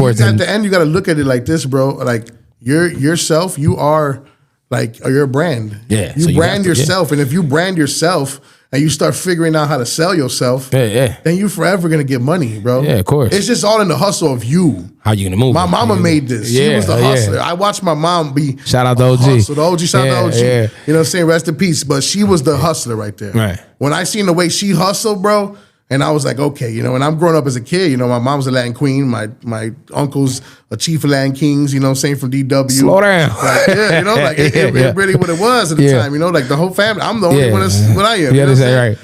At the end, you got to look at it like this, bro. Like yourself, you are like you're a brand. Yeah. You brand yourself, and if you brand yourself and you start figuring out how to sell yourself, then you forever gonna get money, bro. Yeah, of course. It's just all in the hustle of you. How you gonna move? My mama made this. She was the hustler. I watched my mom be shout out to OG. Hustle. The OG, shout out to OG. Yeah. You know what I'm saying? Rest in peace. But she was the hustler right there. Right. When I seen the way she hustled, bro, and I was like, okay, you know, and I'm growing up as a kid, you know, my mom's a Latin queen, my uncle's a chief of Latin Kings, you know what I'm saying, from DW. Slow down. Like, yeah, you know, like it really what it was at the time, you know, like the whole family. I'm the only one that's what I am. Yeah, that's right.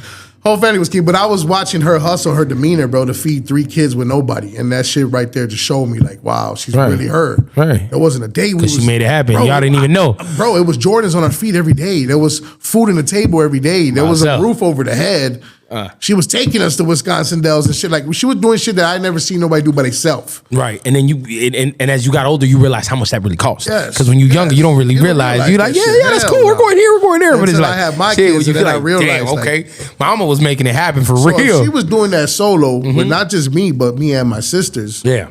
Whole family was key, but I was watching her hustle, her demeanor, bro, to feed 3 kids with nobody, and that shit right there just showed me like, wow, she's really her. Right. There wasn't a day she made it happen. Bro, y'all didn't even know, bro. It was Jordans on her feet every day. There was food on the table every day. There was a roof over the head. She was taking us to Wisconsin Dells and shit. Like she was doing shit that I never seen nobody do by themselves. Right, and then and as you got older, you realize how much that really costs. Yes, because when you're younger, you don't really realize. You're like, yeah, that's cool. We're going here, we're going there. But it's like, I have my kids, you feel like, I realized, damn, okay, Mama was making it happen for real. She was doing that solo, but not just me, but me and my sisters. Yeah.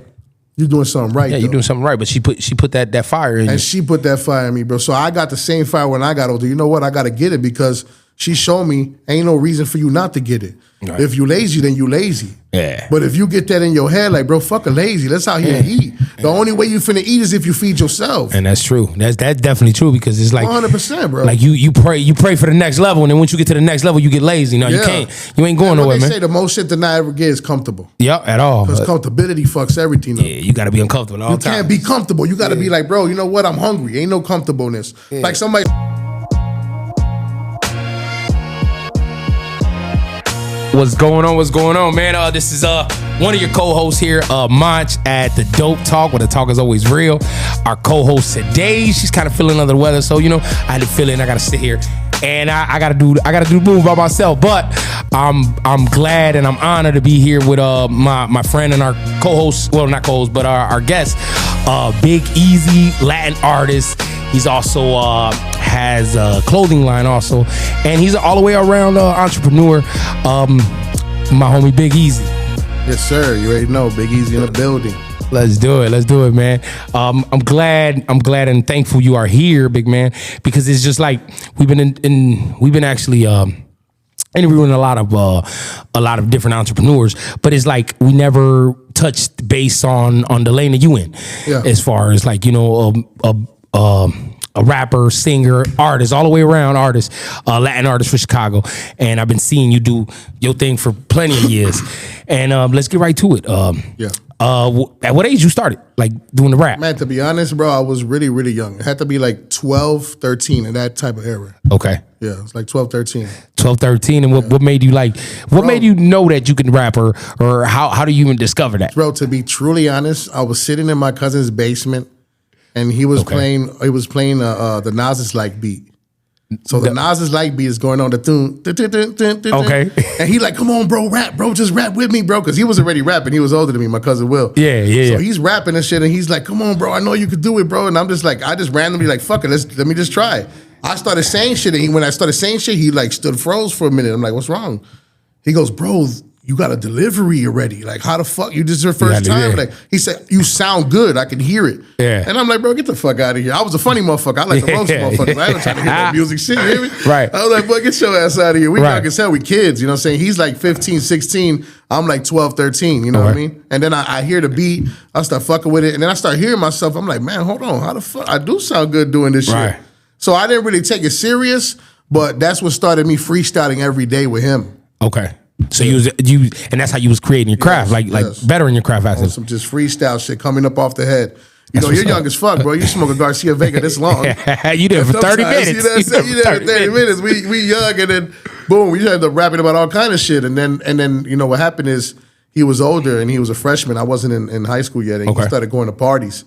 You're doing something right. Yeah, you're doing something right. But she put that fire in you. And she put that fire in me, bro. So I got the same fire when I got older. You know what? I got to get it because she showed me ain't no reason for you not to get it. Right. If you lazy, then you lazy. Yeah. But if you get that in your head, like, bro, fuck a lazy. Let's out here and eat. The only way you finna eat is if you feed yourself. And that's true. That's definitely true because it's like 100%, bro. Like you pray for the next level, and then once you get to the next level, you get lazy. No, you can't. You ain't going nowhere, man. They say the most shit that I ever get is comfortable. Yeah, at all. Because comfortability fucks everything up. Yeah, you got to be uncomfortable all the time. You can't be comfortable. You got to be like, bro, you know what? I'm hungry. Ain't no comfortableness. Yeah. Like somebody. What's going on, man? This is one of your co-hosts here, Monch at the Dope Talk, where the talk is always real. Our co-host today, she's kind of feeling under the weather, so you know, I had to fill in. I gotta sit here and I gotta do the move by myself. But I'm glad and I'm honored to be here with my friend and our co-host, well, not co-host, but our guest, Big Easy, Latin artist. He's also has a clothing line also, and he's an all the way around entrepreneur. My homie Big Easy. Yes, sir. You already know Big Easy in the building. Let's do it, man. I'm glad and thankful you are here, big man, because it's just like we've been actually interviewing a lot of different entrepreneurs, but it's like we never touched base on the lane that you in, as far as like, you know, a rapper, singer, artist, all the way around artist, Latin artist for Chicago. And I've been seeing you do your thing for plenty of years. And let's get right to it. At what age you started, like, doing the rap? Man, to be honest, bro, I was really, really young. It had to be like 12, 13 in that type of era. Okay. Yeah, it was like 12, 13. 12, 13. And what made you like, what made you know that you can rap, or how do you even discover that? Bro, to be truly honest, I was sitting in my cousin's basement and he was playing the Nas Is Like beat. So the Nas Is Like beat is going on the tune. Okay. And he like, come on, bro, rap, bro, just rap with me, bro. Because he was already rapping. He was older than me, my cousin Will. Yeah. So he's rapping and shit, and he's like, come on, bro, I know you could do it, bro. And I'm just like, I just randomly like, fuck it, let me just try it. I started saying shit, and when I started saying shit, he like stood froze for a minute. I'm like, what's wrong? He goes, bro, you got a delivery already. Like, how the fuck? You just your first time? Like, he said, you sound good. I can hear it. Yeah. And I'm like, bro, get the fuck out of here. I was a funny motherfucker. I like to roast motherfuckers. I ain't trying to hear that music shit. You hear me? Right. I was like, boy, get your ass out of here. We young as hell. We kids. You know what I'm saying? He's like 15, 16. I'm like 12, 13. You know what I mean? And then I hear the beat. I start fucking with it. And then I start hearing myself. I'm like, man, hold on. How the fuck? I do sound good doing this shit. So I didn't really take it serious, but that's what started me freestyling every day with him. Okay. So you and that's how you was creating your craft, like bettering your craft. Some just freestyle shit coming up off the head. You know, you're young as fuck, bro. You smoke a Garcia Vega this long. You did it for 30 minutes. You did it for 30 minutes. We young, and then boom, we ended up rapping about all kind of shit. And then you know what happened is he was older and he was a freshman. I wasn't in high school yet, and he started going to parties.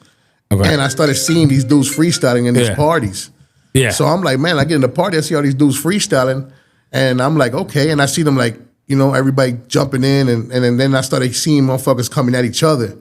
Okay. And I started seeing these dudes freestyling in these parties. Yeah. So I'm like, man, I get in the party, I see all these dudes freestyling, and I'm like, okay, and I see them like, you know, everybody jumping in, and then I started seeing motherfuckers coming at each other.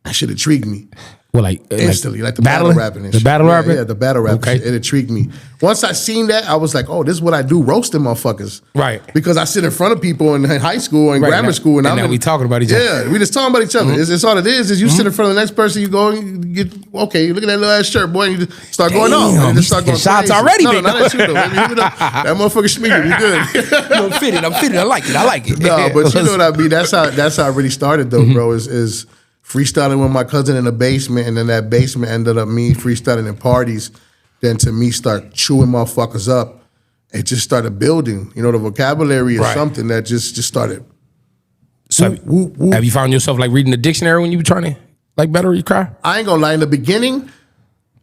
That shit intrigued me. Well, like instantly, like the battle rapping and the shit. battle rapping? Yeah, the battle rapping Okay. shit. It intrigued me. Once I seen that, I was like, oh, this is what I do, roasting motherfuckers. Right. Because I sit in front of people in high school and Right, grammar now- school. and now we talking about each other. Yeah, we just talking about each other. It's all it is you sit in front of the next person, you go, you get, okay, look at that little ass shirt, boy, and you just start going on. Damn, And just start you going shots crazy. already, No, big not dog. at you, though. Baby, you know, that motherfucker Schmeedy, we good. I'm fitted. I like it. No, but you know what I mean? That's how it really started though, bro, is freestyling with my cousin in the basement, and then that basement ended up me freestyling in parties, then to me start chewing motherfuckers up. It just started building. You know, the vocabulary is Right. something that just started. So Whoop, whoop. have you found yourself like reading the dictionary when you were trying to like better your cry? I ain't gonna lie, in the beginning,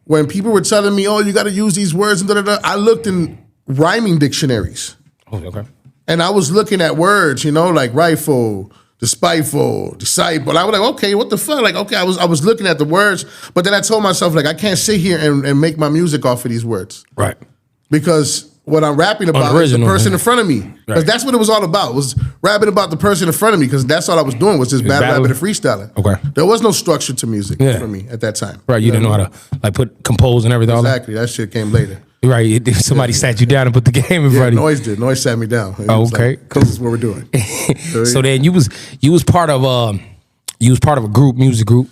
when people were telling me, oh, you gotta use these words and da-da-da, I looked in rhyming dictionaries. Oh, okay. And I was looking at words, you know, like rifle, despiteful, disciple. I was like, okay, what the fuck? Like, okay, I was looking at the words, but then I told myself, like, I can't sit here and make my music off of these words. Right. Because what I'm rapping about is the Unoriginal, person man. in front of me. Because Right. that's what it was all about. Was rapping about the person in front of me. Because that's all I was doing was just battle battle. rapping and freestyling. Okay. There was no structure to music Yeah. for me at that time. Right. You didn't know how to like compose and everything. All that. Exactly. That shit came later. Right. Somebody sat you down and put the game in Yeah, front of you. Noise did. Noise sat me down. It Oh, was okay, like, cool. This is what we're doing. So then you was part of a group, music group.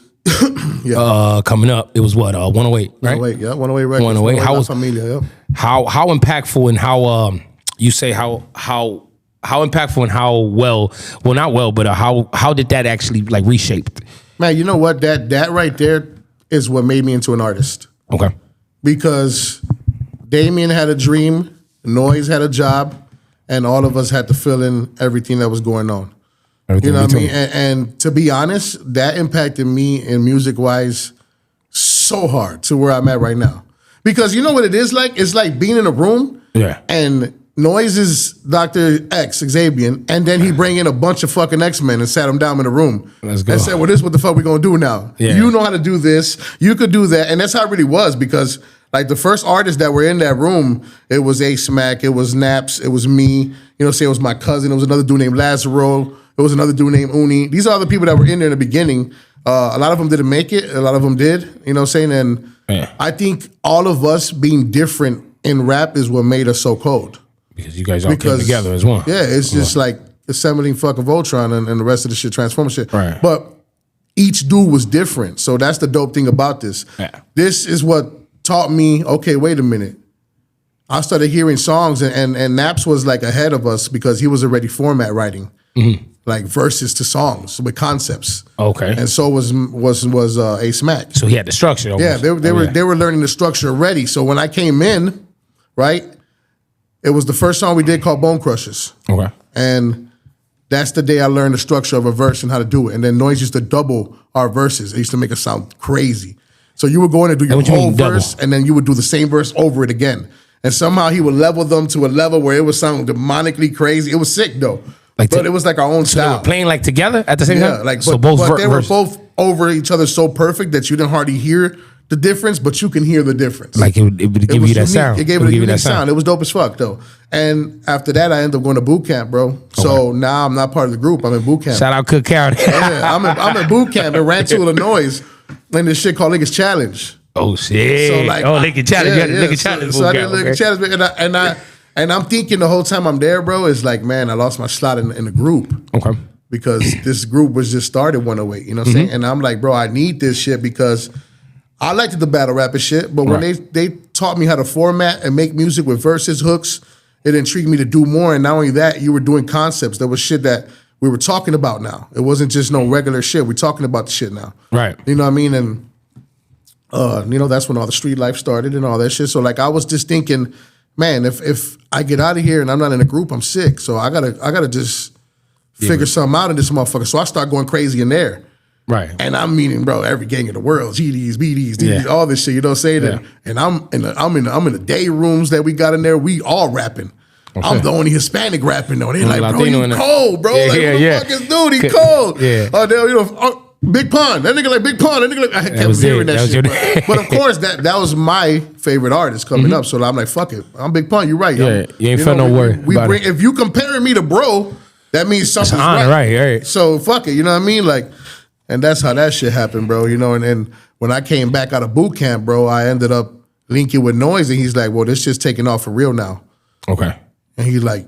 Coming up, it was what 108, right? 108, yeah, 108 records. 108. How La was Familia, yeah. how impactful and how you say how impactful and how well not well, but how did that actually like reshape? Man, you know what? That right there is what made me into an artist. Okay. Because Damien had a dream, Noise had a job, and all of us had to fill in everything that was going on. You know what I mean? And to be honest, that impacted me in music-wise so hard to where I'm at right now. Because you know what it is like? It's like being in a room Yeah. and Noise is Dr. X, Xavier, and then he bring in a bunch of fucking X-Men and sat them down in a room. Let's go. And said, well, this is what the fuck we gonna do now. Yeah. You know how to do this. You could do that. And that's how it really was because like the first artists that were in that room, it was A-Smack, it was Naps, it was me, you know, say it was my cousin, it was another dude named Lazaro, it was another dude named Uni. These are the people that were in there in the beginning. A lot of them didn't make it, a lot of them did, you know what I'm saying? And Yeah. I think all of us being different in rap is what made us so cold. Because you guys all came together as one. Yeah, it's just like assembling fucking Voltron and the rest of the shit, Transformer shit. Right. But each dude was different. So that's the dope thing about this. Yeah. This is what taught me, okay, wait a minute. I started hearing songs and Naps was like ahead of us because he was already format writing. Like verses to songs with concepts. Okay. And so was A-Smack. So he had the structure. Yeah, Almost. they were learning the structure already. So when I came in, right, it was the first song we did called Bone Crushers. Okay. And that's the day I learned the structure of a verse and how to do it. And then Noise used to double our verses. It used to make us sound crazy. So you would go in and do your what you whole mean, double? verse, and then you would do the same verse over it again. And somehow he would level them to a level where it would sound demonically crazy. It was sick though. Like But it was like our own They style. were playing like together at the same Yeah, time. like so but both they were verses. both over each other so perfect that you didn't hardly hear the difference, but you can hear the difference. Like it would give was you that unique. sound. It gave it a unique sound. It was dope as fuck though. And after that, I ended up going to boot camp, bro. So now I'm not part of the group. I'm in boot camp. Shout out Cook County. Yeah, I'm in boot camp in Rancho, Illinois, and this shit called Lickers Challenge. Oh shit! Lincoln Challenge. You had the Lincoln Challenge. So I did Lickers Challenge, and I'm thinking the whole time I'm there, bro. It's like, man, I lost my slot in the group. Okay. Because this group was just started 108, you know what I'm saying? And I'm like, bro, I need this shit because I liked the battle rapping shit, but when they taught me how to format and make music with verses, hooks, it intrigued me to do more. And not only that, you were doing concepts. There was shit that we were talking about now. It wasn't just no regular shit. We're talking about the shit now. Right. You know what I mean? And you know, that's when all the street life started and all that shit. So like I was just thinking, man, if I get out of here and I'm not in a group, I'm sick. So I gotta just figure something out in this motherfucker. So I start going crazy in there. Right. And I'm meeting, bro, every gang in the world, GDs, BDs, DDs, Yeah. all this shit, you know what I'm saying? Yeah. And I'm in the day rooms that we got in there, we all rapping. Okay. I'm the only Hispanic rapping though. They like, bro, Latino in you there. cold, bro. Yeah, like, yeah, who the yeah. fuck is dude? He cold. Yeah. Oh, you know, Big Pun. That nigga like Big Pun. That nigga like, I kept was hearing it. that That was shit. your- But of course, that was my favorite artist coming up. So I'm like, fuck it. I'm Big Pun. You're right. Yeah, you ain't felt no worry about it. If you comparing me to bro, that means something's honor, right. So fuck it. You know what I mean? Like, And that's how that shit happened, bro. You know, and then when I came back out of boot camp, bro, I ended up linking with Noise, and he's like, well, this shit's taking off for real now. Okay. And he's like,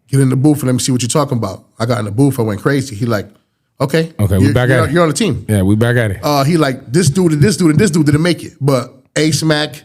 get in the booth and let me see what you're talking about. I got in the booth, I went crazy. He like, okay, we back at it. You're on the team. Yeah, we back at it. He like, this dude and this dude and this dude didn't make it. But A-Smack,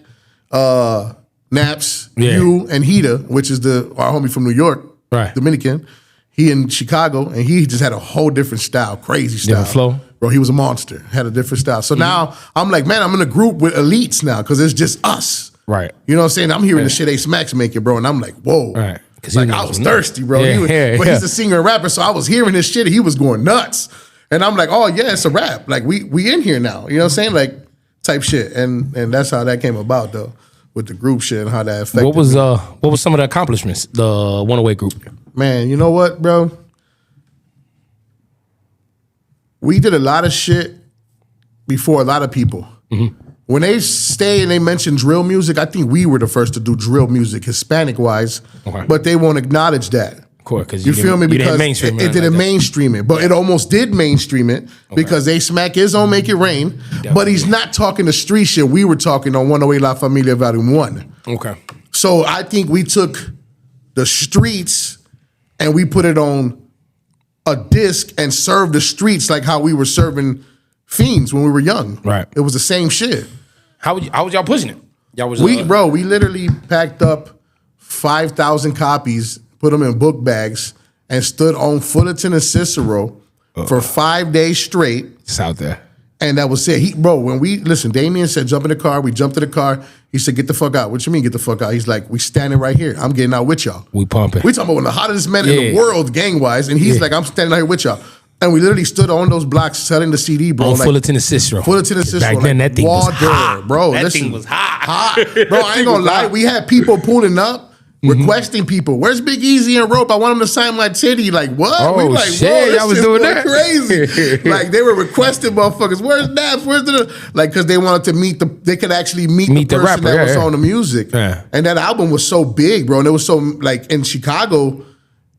Naps, you, and Hita, which is our homie from New York, right, Dominican, he in Chicago, and he just had a whole different style, crazy style. Different flow. Bro, he was a monster, had a different style. So now I'm like, man, I'm in a group with elites now because it's just us. Right. You know what I'm saying? I'm hearing the shit A-Smack's making, bro, and I'm like, whoa. Right. Like, I was thirsty, bro. Yeah, but he's a singer and rapper, so I was hearing his shit, and he was going nuts. And I'm like, oh, yeah, it's a rap. Like, we in here now. You know what I'm saying? Like, type shit. And that's how that came about, though, with the group shit and how that affected What was some of the accomplishments, the One-Away group? Man, you know what, bro? We did a lot of shit before a lot of people. Mm-hmm. When they stay and they mention drill music, I think we were the first to do drill music, Hispanic-wise, but they won't acknowledge that. Of course, because you feel me? Because it didn't mainstream it, but it almost did mainstream it because A-Smack is on Make It Rain, definitely. But he's not talking the street shit. We were talking on 108 La Familia Volume 1. Okay. So I think we took the streets and we put it on a disc and served the streets like how we were serving fiends when we were young. Right. It was the same shit. How was y'all pushing it? Y'all was we literally packed up 5,000 copies, put them in book bags, and stood on Fullerton and Cicero for 5 days straight. It's out there. And that was it. When we Damien said, jump in the car. We jumped in the car. He said, get the fuck out. What you mean, get the fuck out? He's like, we standing right here. I'm getting out with y'all. We pumping. We talking about one of the hottest men in the world, gang-wise. And he's like, I'm standing out here with y'all. And we literally stood on those blocks selling the CD, bro. On Fullerton and Cicero. Fullerton and Cicero. Back then, that thing was hot. Bro, that thing was hot. Bro, I ain't gonna lie. We had people pulling up, requesting people. Where's Big Easy and Rope? I want them to sign my titty. Like, what? Oh, we like, shit. Y'all was doing that? Crazy. Like, they were requesting motherfuckers. Where's Naps? Where's like, because they wanted to they could actually meet the person rapper, that was on the music. Yeah. And that album was so big, bro. And it was so, like, in Chicago,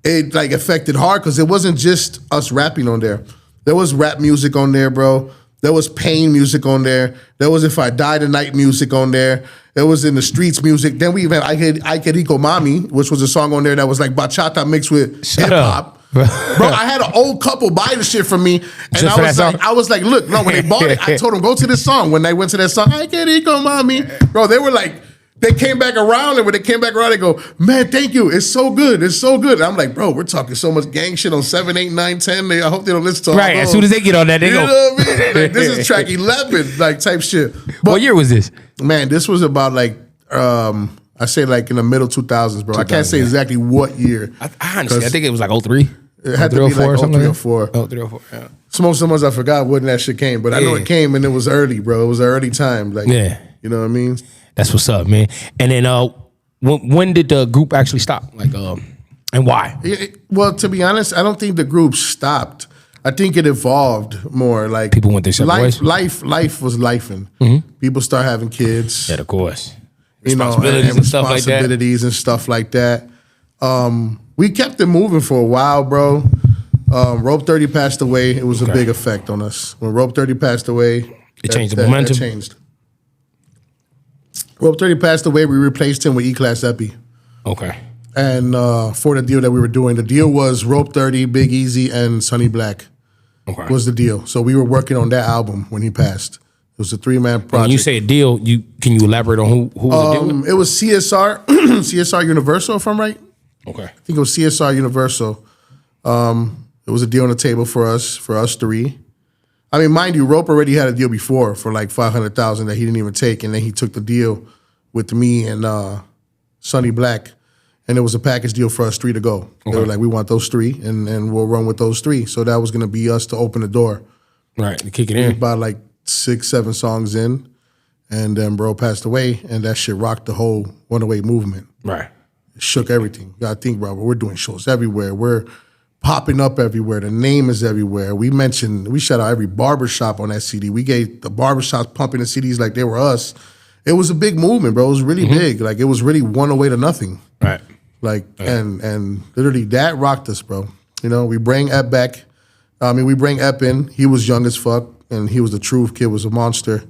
it, like, affected hard because it wasn't just us rapping on there. There was rap music on there, bro. There was Pain music on there. There was If I Die Tonight music on there. There was In the Streets music. Then we even had I Querico Mami, which was a song on there that was like bachata mixed with hip hop. Bro, I had an old couple buy the shit from me, and I was like, look, no, when they bought it, I told them go to this song. When they went to that song, I Querico Mami, bro, they were like. They came back around, and when they came back around, they go, man, thank you. It's so good. It's so good. And I'm like, bro, we're talking so much gang shit on 7, 8, 9, 10. I hope they don't listen to all right, those. As soon as they get on that, they you go. You know what I mean? Like, this is track 11, like, type shit. But, what year was this? Man, this was about, like, I say, like, in the middle 2000s, bro. I can't say exactly what year. I honestly, I think it was like 03. It had to be like 03 or 4. 03 or 4, yeah. Some months I forgot when that shit came, but I know it came, and it was early, bro. It was an early time. Like, you know what I mean? That's what's up, man. And then when did the group actually stop? Like, and why? Well, to be honest, I don't think the group stopped. I think it evolved more. Like people went their separate ways. Life was lifing. Mm-hmm. People start having kids. Yeah, of course. Responsibilities and stuff like that. Responsibilities and stuff like that. We kept it moving for a while, bro. Rope 30 passed away. It was a big effect on us. When Rope 30 passed away, it changed the momentum. That changed. Rope 30 passed away. We replaced him with E-Class Epi. Okay. And for the deal that we were doing, the deal was Rope 30, Big Easy, and Sonny Black was the deal. So we were working on that album when he passed. It was a 3-man project. When you say a deal, can you elaborate on who was the deal with? It was CSR, CSR Universal, if I'm right. Okay. I think it was CSR Universal. It was a deal on the table for us three. I mean, mind you, Rope already had a deal before for like $500,000 that he didn't even take, and then he took the deal with me and Sonny Black, and it was a package deal for us three to go. Okay. They were like, we want those three, and we'll run with those three. So that was going to be us to open the door. Right, to kick it in. About like 6, 7 songs in, and then bro passed away, and that shit rocked the whole 108 movement. Right. It shook everything. You got to think, bro, we're doing shows everywhere. We're popping up everywhere. The name is everywhere. We shout out every barbershop on that CD. We gave the barbershops pumping the CDs like they were us. It was a big movement, bro. It was really big. Like, it was really 108 to nothing. Right. Like, and literally that rocked us, bro. You know, we bring Ed back I mean, we bring Ep in. He was young as fuck, and he was the truth. Kid was a monster.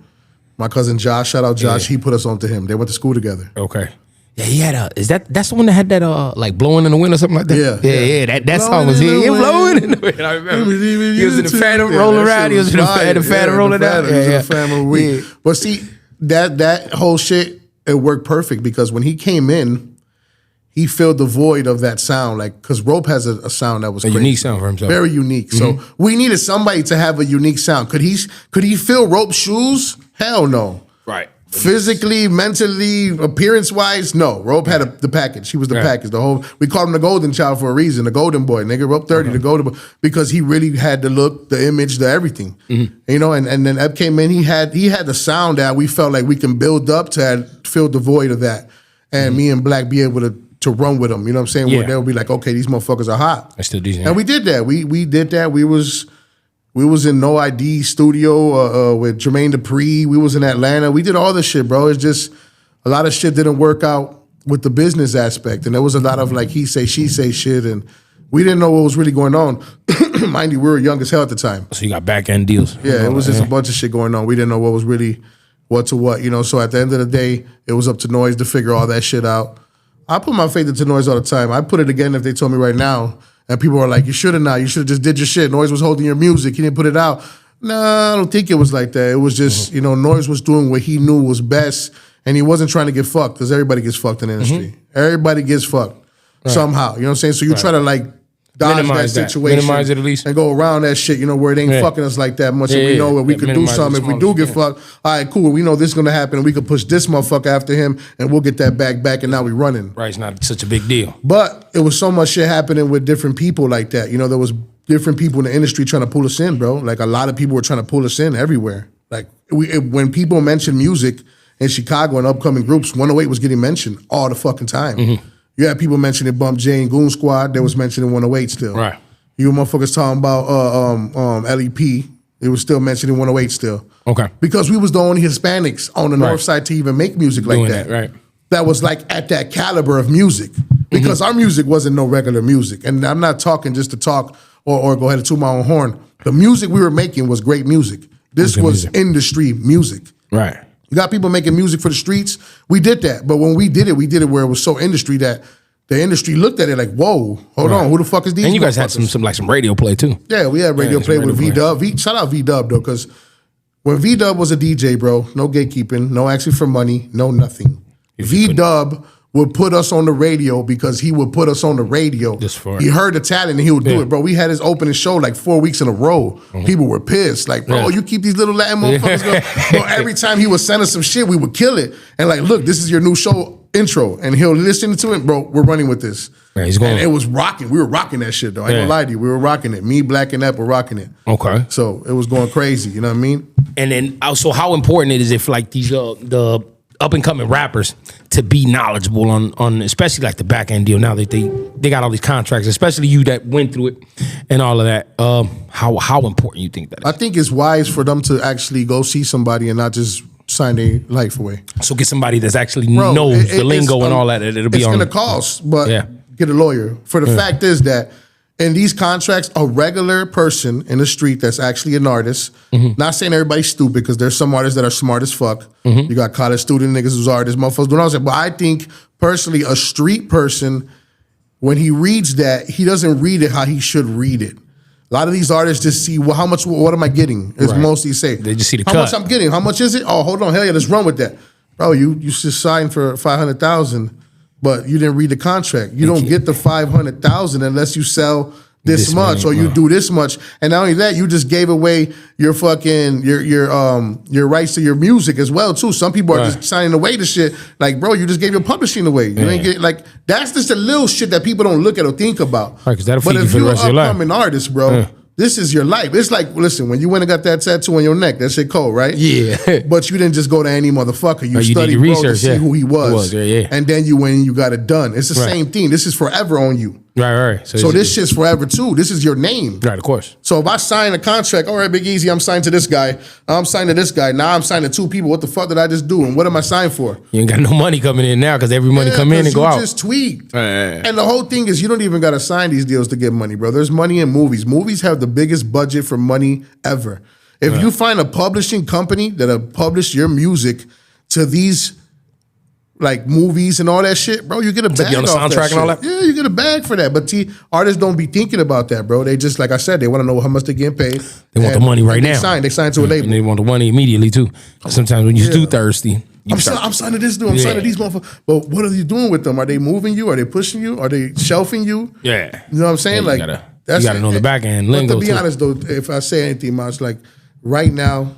My cousin Josh, shout out Josh, he put us onto him. They went to school together. Okay. Yeah, he had that's the one that had that like blowing in the wind or something like that? Yeah. That song was here. Blowing in the wind. I remember. He was in the Phantom rolling around. He was in the Phantom rolling down. But see, that whole shit, it worked perfect because when he came in, he filled the void of that sound, like because Rope has a sound that was crazy. Unique sound for himself, very unique. So we needed somebody to have a unique sound. Could he fill Rope's shoes? Hell no. Right. Physically, mentally, appearance wise, no. Rope had the package. He was the package. We called him the golden child for a reason. The golden boy, nigga. Rope 30, the golden boy, because he really had the look, the image, the everything. You know, and then Ep came in. He had the sound that we felt like we can build up to fill the void of that, and me and Black be able to run with them. You know what I'm saying? Where they'll be like, okay, these motherfuckers are hot. I still decent. And we did that. We did that. We was in No ID studio with Jermaine Dupri. We was in Atlanta. We did all this shit, bro. It's just a lot of shit didn't work out with the business aspect. And there was a lot of like he say, she say shit. And we didn't know what was really going on. Mind you, we were young as hell at the time. So you got back end deals. Yeah, it was just a bunch of shit going on. We didn't know what was really what to what, you know. So at the end of the day, it was up to Noise to figure all that shit out. I put my faith into Noise all the time. I put it again if they told me right now. And people are like, you should have not. You should have just did your shit. Noise was holding your music. He didn't put it out. Nah, I don't think it was like that. It was just, you know, Noise was doing what he knew was best. And he wasn't trying to get fucked because everybody gets fucked in the industry. Everybody gets fucked somehow. You know what I'm saying? So you try to like dodge minimize that situation. Minimize it at least. And go around that shit, you know, where it ain't fucking us like that much. And we know that we could do something. If we do get fucked, all right, cool. We know this is going to happen. And we could push this motherfucker after him and we'll get that back. And now we running. Right, it's not such a big deal. But it was so much shit happening with different people like that. You know, there was different people in the industry trying to pull us in, bro. Like a lot of people were trying to pull us in everywhere. Like when people mention music in Chicago and upcoming groups, 108 was getting mentioned all the fucking time. You had people mentioning Bump J and Goon Squad. They was mentioning 108 still. Right. You motherfuckers talking about LEP. It was still mentioning 108 still. Okay. Because we was the only Hispanics on the North Side to even make music like that. Right. That was like at that caliber of music. Because our music wasn't no regular music. And I'm not talking just to talk or go ahead and toot my own horn. The music we were making was great music. This was industry music. Right. You got people making music for the streets. We did that. But when we did it where it was so industry that the industry looked at it like, whoa, hold on, who the fuck is these? And you guys had some radio play too. Yeah, we had radio play with V-Dub. Shout out V-Dub though, because when V-Dub was a DJ, bro, no gatekeeping, no asking for money, no nothing. V-Dub would put us on the radio because he would put us on the radio. He heard the talent and he would do it, bro. We had his opening show like 4 weeks in a row. People were pissed. Like, bro, you keep these little Latin motherfuckers going. Bro, every time he would send us some shit, we would kill it. And like, look, this is your new show intro. And he'll listen to it, bro, we're running with this. Yeah, he's going. And it was rocking. We were rocking that shit, though. I ain't gonna lie to you. We were rocking it. Me, Black, and Ep were rocking it. Okay. So it was going crazy. You know what I mean? And then also, how important it is if like these the up and coming rappers to be knowledgeable on especially like the back end deal now that they got all these contracts, especially you that went through it and all of that. How important you think that is? I think it's wise for them to actually go see somebody and not just sign their life away. So get somebody that's actually knows the lingo and all that. It'll be it's on. It's gonna cost, but get a lawyer. For the fact is that in these contracts, a regular person in the street that's actually an artist, not saying everybody's stupid because there's some artists that are smart as fuck. You got college student niggas who's artists, motherfuckers doing all that. But I think personally, a street person, when he reads that, he doesn't read it how he should read it. A lot of these artists just see, well, how much, what am I getting? It's mostly say. They just see the cut. How much I'm getting? How much is it? Oh, hold on. Hell yeah, let's run with that. Bro, you just signed for $500,000. But you didn't read the contract. You don't get the $500,000 unless you sell this much or you do this much. And not only that, you just gave away your fucking your rights to your music as well too. Some people are just signing away the shit. Like, bro, you just gave your publishing away. You ain't get like that's just a little shit that people don't look at or think about. Right, because that'll feed you for the rest of your life. But if you're an upcoming artist, bro. This is your life. It's like, listen, when you went and got that tattoo on your neck, that shit cold, right? Yeah. But you didn't just go to any motherfucker. You studied studied research to see who he was. Yeah. And then you went and you got it done. It's the same thing. This is forever on you. Right. So this shit's forever too. This is your name. Right, of course. So if I sign a contract, all right, Big Easy, I'm signed to this guy. I'm signed to this guy. Now I'm signed to two people. What the fuck did I just do? And what am I signed for? You ain't got no money coming in now because every money come in and go out. You just tweaked. And the whole thing is you don't even got to sign these deals to get money, bro. There's money in movies. Movies have the biggest budget for money ever. If you find a publishing company that'll publish your music to these like movies and all that shit, bro, you get a bag on the off soundtrack that and all shit. that? Yeah, you get a bag for that. But artists don't be thinking about that, bro. They just, like I said, they want to know how much they're getting paid. They want the money right now. They sign to a label. And they want the money immediately too. Sometimes when you're too thirsty, I'm signing this dude. I'm signing these motherfuckers. But what are you doing with them? Are they moving you? Are they pushing you? Are they shelving you? Yeah. You know what I'm saying? Yeah, you gotta know the back end lingo. But to be honest though, if I say anything much, like right now,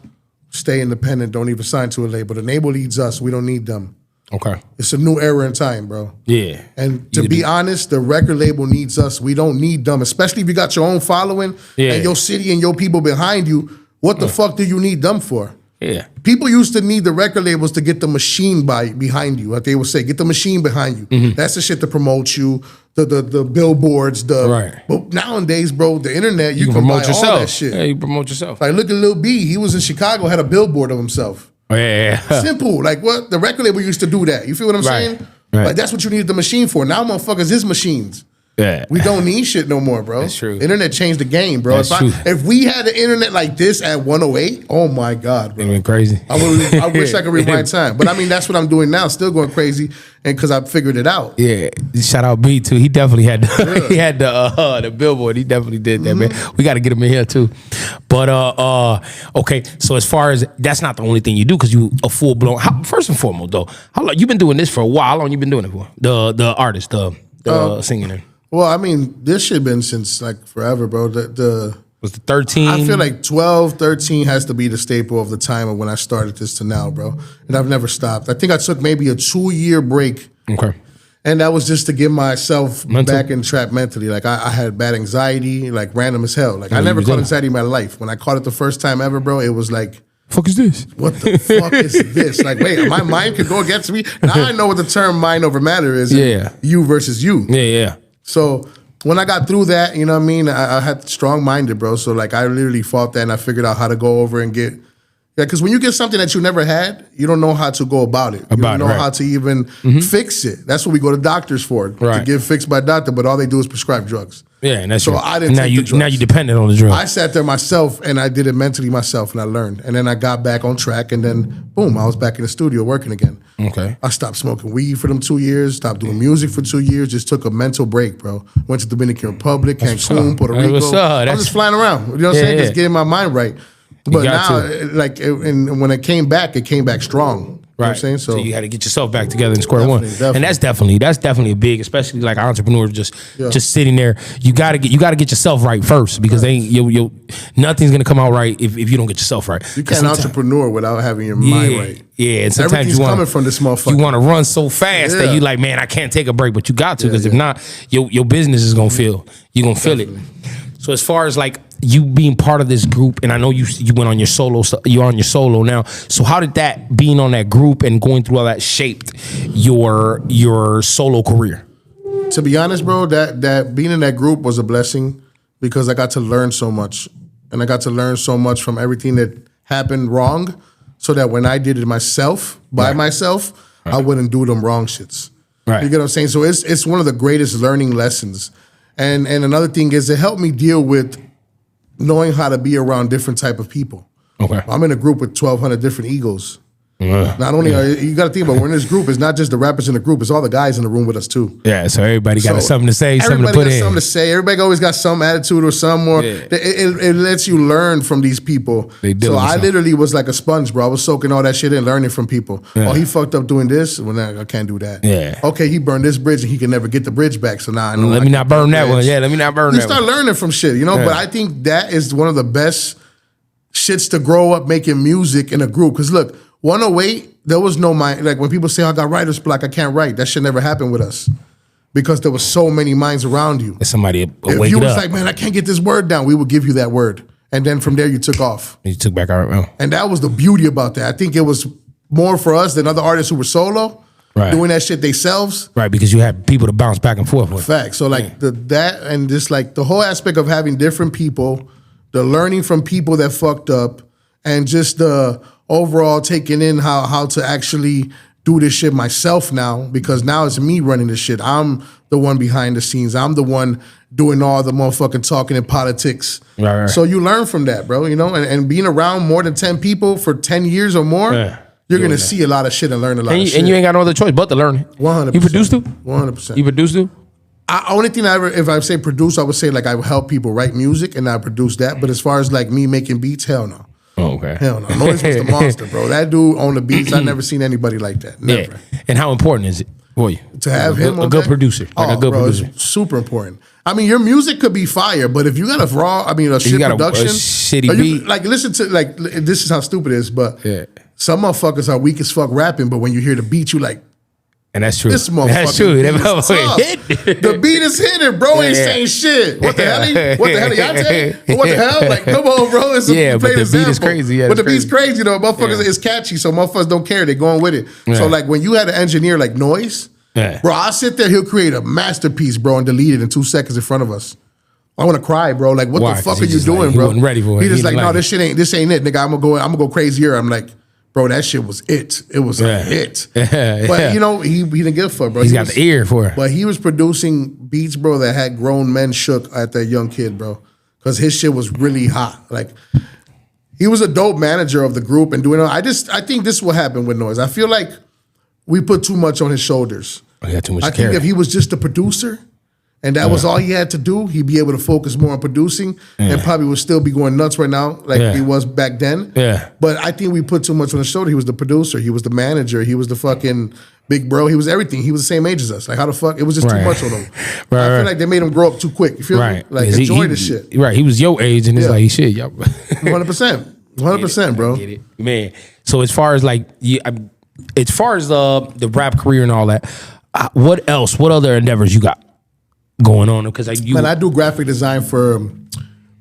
stay independent. Don't even sign to a label. The label needs us. We don't need them. Okay. It's a new era in time, bro. Yeah. And to be honest, the record label needs us. We don't need them, especially if you got your own following and your city and your people behind you. What the fuck do you need them for? Yeah. People used to need the record labels to get the machine behind you. Like they would say, get the machine behind you. Mm-hmm. That's the shit to promote you. The billboards. Right. But nowadays, bro, the internet, you can promote buy yourself. all that shit. Yeah, you promote yourself. Like look at Lil B. He was in Chicago, had a billboard of himself. Oh, yeah. Simple. Like what? The record label used to do that. You feel what I'm saying? Right. Like that's what you needed the machine for. Now motherfuckers is machines. Yeah. We don't need shit no more, bro. That's true. Internet changed the game, bro. That's true. If we had the internet like this at 108, oh my God, bro. It went crazy. I wish I could rewind time. But I mean, that's what I'm doing now, still going crazy, and because I figured it out. Yeah. Shout out B too. He definitely had he had the billboard. He definitely did that, man. We got to get him in here too. But okay. So as far as that's not the only thing you do because you a full blown. First and foremost though, how long you been doing this for a while? How long you been doing it for? The artist, the singing. Well, I mean, this shit been since like forever, bro. Was the 13? I feel like 12, 13 has to be the staple of the time of when I started this to now, bro. And I've never stopped. I think I took maybe a 2-year break. Okay. And that was just to get myself Mental? back in trap mentally. Like I had bad anxiety, like random as hell. Like I never caught anxiety in my life. When I caught it the first time ever, bro, it was like, fuck is this? what the fuck is this? Like, wait, my mind could go against me. Now I know what the term mind over matter is. Yeah. You versus you. Yeah. So when I got through that, you know what I mean? I had strong-minded, bro. So like I literally fought that and I figured out how to go over and get, because when you get something that you never had, you don't know how to go about it. You don't know how to even fix it. That's what we go to doctors for, to get fixed by a doctor, but all they do is prescribe drugs. Yeah, and that's so I didn't take the drugs. Now you dependent on the drugs. I sat there myself and I did it mentally myself and I learned. And then I got back on track and then boom, I was back in the studio working again. Okay. I stopped smoking weed for them 2 years, stopped doing music for 2 years, just took a mental break, bro. Went to Dominican Republic, Cancun, Puerto Rico. I was just flying around. You know what I'm saying? Just getting my mind right. But now, like, and when it came back strong. You know what I'm saying? So you had to get yourself back together in square one. And that's definitely a big, especially like entrepreneurs just sitting there. You gotta get yourself right first because nothing's gonna come out right if you don't get yourself right. You can't entrepreneur without having your mind right. Yeah, and sometimes everything's coming from this motherfucker. You want to run so fast that you like, man, I can't take a break, but you got to because if not, your business is gonna feel. You're gonna feel it. So as far as like you being part of this group, and I know you went on your solo, you're on your solo now. So how did that being on that group and going through all that shaped your solo career? To be honest, bro, that being in that group was a blessing because I got to learn so much, and I got to learn so much from everything that happened wrong, so that when I did it myself by myself, I wouldn't do them wrong shits. Right. You get what I'm saying? So it's one of the greatest learning lessons. And another thing is it helped me deal with knowing how to be around different type of people. Okay. I'm in a group with 1,200 different egos. Not only you got to think about we're in this group. It's not just the rappers in the group. It's all the guys in the room with us too. Yeah. So everybody got something to say, something to put everybody got in. something to say. Everybody always got some attitude or some more. Yeah. It lets you learn from these people. So I literally was like a sponge, bro. I was soaking all that shit in, learning from people. Yeah. Oh, he fucked up doing this. Well, now I can't do that. Yeah. Okay, he burned this bridge and he can never get the bridge back. So now I know. Let me not burn that one. Yeah. Let me not burn that one. You start learning from shit, you know. Yeah. But I think that is one of the best shits to grow up making music in a group. Because look, 108. There was no mind. Like when people say, I got writer's block, I can't write. That shit never happened with us. Because there was so many minds around you. Somebody if you was like, man, I can't get this word down, we would give you that word. And then from there you took off. You took back our And that was the beauty about that. I think it was more for us than other artists who were solo. doing that shit themselves. Right, because you have people to bounce back and forth with. Fact. So like that and just like the whole aspect of having different people, the learning from people that fucked up, and just the overall taking in how to actually do this shit myself now, because now it's me running this shit. I'm the one behind the scenes. I'm the one doing all the motherfucking talking in politics. Right. So you learn from that, bro, you know, and being around more than 10 people for 10 years or more, you're going to see a lot of shit and learn a lot of shit. And you ain't got no other choice but to learn it. 100%. You produced it? 100%. You produced it? Only thing if I say produce, I would say like I would help people write music and I produce that. But as far as like me making beats, hell no. Oh, okay. Hell no. Noise was the monster, bro. That dude on the beats, I never seen anybody like that. Never. Yeah. And how important is it for you to have him a good producer? Like a good producer. It's super important. I mean, your music could be fire, but if you got a shit production, a shitty beat. Like listen to like this is how stupid it is, but some motherfuckers are weak as fuck rapping, but when you hear the beat, you like. And that's true. This motherfucker. That's true. The beat is hitting, bro. Ain't saying shit. What the hell? What the hell, Yante? What the hell? Like, come on, bro. It's but the beat is crazy. Yeah, but the beat's crazy though. Motherfuckers is catchy, so motherfuckers don't care. They're going with it. Yeah. So like when you had an engineer like Noise, bro, I'll sit there. He'll create a masterpiece, bro, and delete it in 2 seconds in front of us. I want to cry, bro. Like, what the fuck are you doing, bro? He wasn't ready for it. He just like, no, this ain't it, nigga. I'm gonna go crazier. I'm like. Bro, that shit was it. It was a hit. But, you know, he didn't give a fuck, bro. He's got the ear for it. But he was producing beats, bro, that had grown men shook at that young kid, bro. Because his shit was really hot. Like, he was a dope manager of the group and doing all. I think this is what happened with Noise. I feel like we put too much on his shoulders. He had too much I think if he was just a producer and that was all he had to do, he'd be able to focus more on producing and probably would still be going nuts right now like he was back then. Yeah. But I think we put too much on his shoulder. He was the producer. He was the manager. He was the fucking big bro. He was everything. He was the same age as us. Like, how the fuck? It was just too much on him. I feel like they made him grow up too quick. You feel me? Like, enjoy the shit. Right. He was your age and it's like, shit, yo. 100%. 100%, bro. Get it. Man. So as far as like, as far as the rap career and all that, what else? What other endeavors you got going on? Because man, I do graphic design for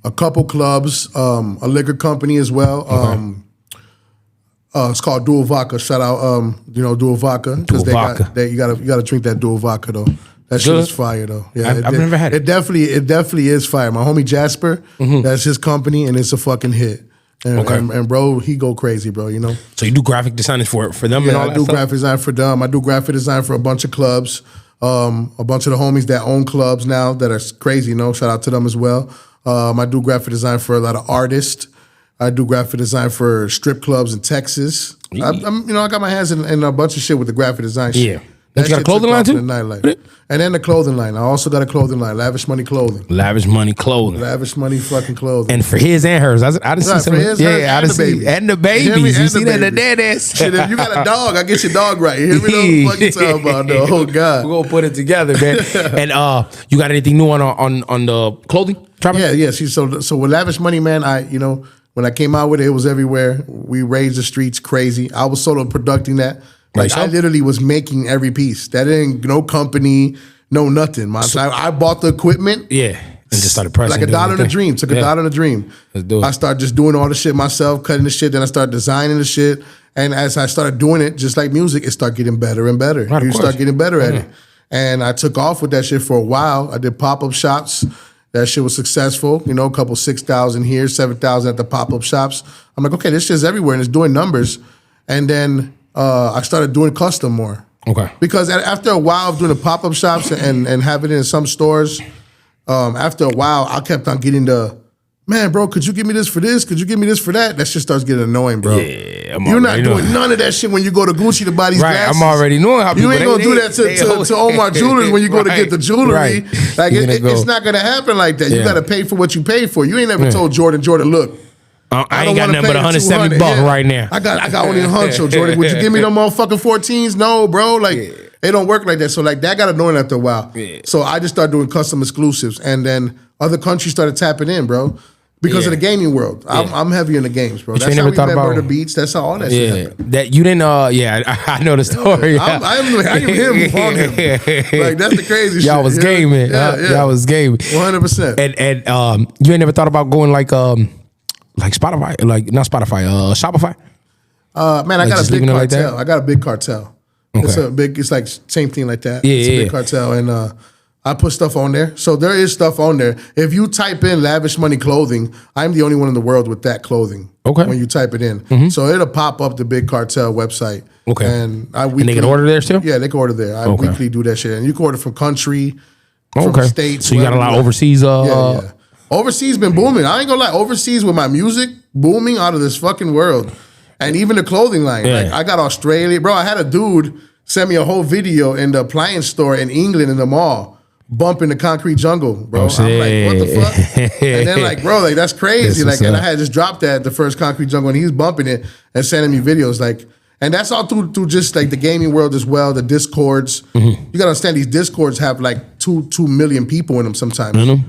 a couple clubs, a liquor company as well. It's called Dual Vodka. Shout out, Dual Vodka. Dual Vodka. You gotta drink that Dual Vodka though. That shit is fire though. Yeah, I've never had it. It definitely is fire. My homie Jasper, that's his company, and it's a fucking hit. And bro, he go crazy, bro. You know. So you do graphic design for them and all that I do stuff? graphic design for them. I do graphic design for a bunch of clubs. A bunch of the homies that own clubs now that are crazy, you know. Shout out to them as well. I do graphic design for a lot of artists. I do graphic design for strip clubs in Texas. I got my hands in a bunch of shit with the graphic design shit. Yeah. You got a clothing line too? And then the clothing line. I also got a clothing line, Lavish Money Clothing. Lavish Money Clothing. Lavish Money fucking clothing. And for his and hers. I done see some. Hers, I done see. And the babies. You see that? The dead ass. Shit, if you got a dog, I get your dog right. You hear me? Know what the fuck you talking about, though? Oh, God. We're going to put it together, man. And you got anything new on the clothing? Yeah. See, so with Lavish Money, man, when I came out with it, it was everywhere. We raised the streets crazy. I was sort of producing that. Like, I literally was making every piece. That ain't no company, no nothing. I bought the equipment. Yeah. And just started pressing. Like a dollar in a dream. Took a dollar in a dream. Let's do it. I started just doing all the shit myself, cutting the shit. Then I started designing the shit. And as I started doing it, just like music, it started getting better and better. You start getting better at it. And I took off with that shit for a while. I did pop-up shops. That shit was successful. You know, a couple 6,000 here, 7,000 at the pop-up shops. I'm like, okay, this shit's everywhere and it's doing numbers. And then I started doing custom more. Okay. Because after a while of doing the pop-up shops and having it in some stores, after a while, I kept on getting man, bro, could you give me this for this? Could you give me this for that? That shit starts getting annoying, bro. Yeah, you're not doing none of that shit when you go to Gucci to buy these glasses. I'm already knowing how people... You ain't going to do that to Omar Jewelers when you go to get the jewelry. Like, it's not going to happen like that. You got to pay for what you pay for. You ain't never told Jordan, look, I ain't got nothing but $170 right now. I got only a huncho, Jordan. Would you give me them motherfucking 14s? No, bro. Like, it don't work like that. So, like, that got annoying after a while. Yeah. So, I just started doing custom exclusives. And then other countries started tapping in, bro. Because of the gaming world. I'm heavy in the games, bro. That's how we met Murder Beats. That's how all that shit happened. That you didn't, I know the story. I am him on him. Like, that's the crazy shit. Y'all was gaming. Y'all was gaming. 100%. And you ain't never thought about going like Spotify, like not Spotify, Shopify? Man, I got a big cartel. I got a big cartel. It's like same thing like that. Yeah, it's a big cartel, and I put stuff on there. So there is stuff on there. If you type in Lavish Money Clothing, I'm the only one in the world with that clothing. Okay. When you type it in. So it'll pop up the Big Cartel website. Okay. And they can order there still? Yeah, they can order there. I weekly do that shit. And you can order from country, from states. So you got a lot of overseas. Yeah. Overseas been booming. I ain't gonna lie. Overseas with my music, booming out of this fucking world. And even the clothing line. Yeah. Like I got Australia. Bro, I had a dude send me a whole video in the appliance store in England in the mall. Bumping the Concrete Jungle, bro. I'm like, what the fuck? And then like, bro, like that's crazy. Like, and I had just dropped that the first Concrete Jungle, and he's bumping it and sending me videos. Like, and that's all through just like the gaming world as well. The Discords. You gotta understand these Discords have like 2 million people in them sometimes.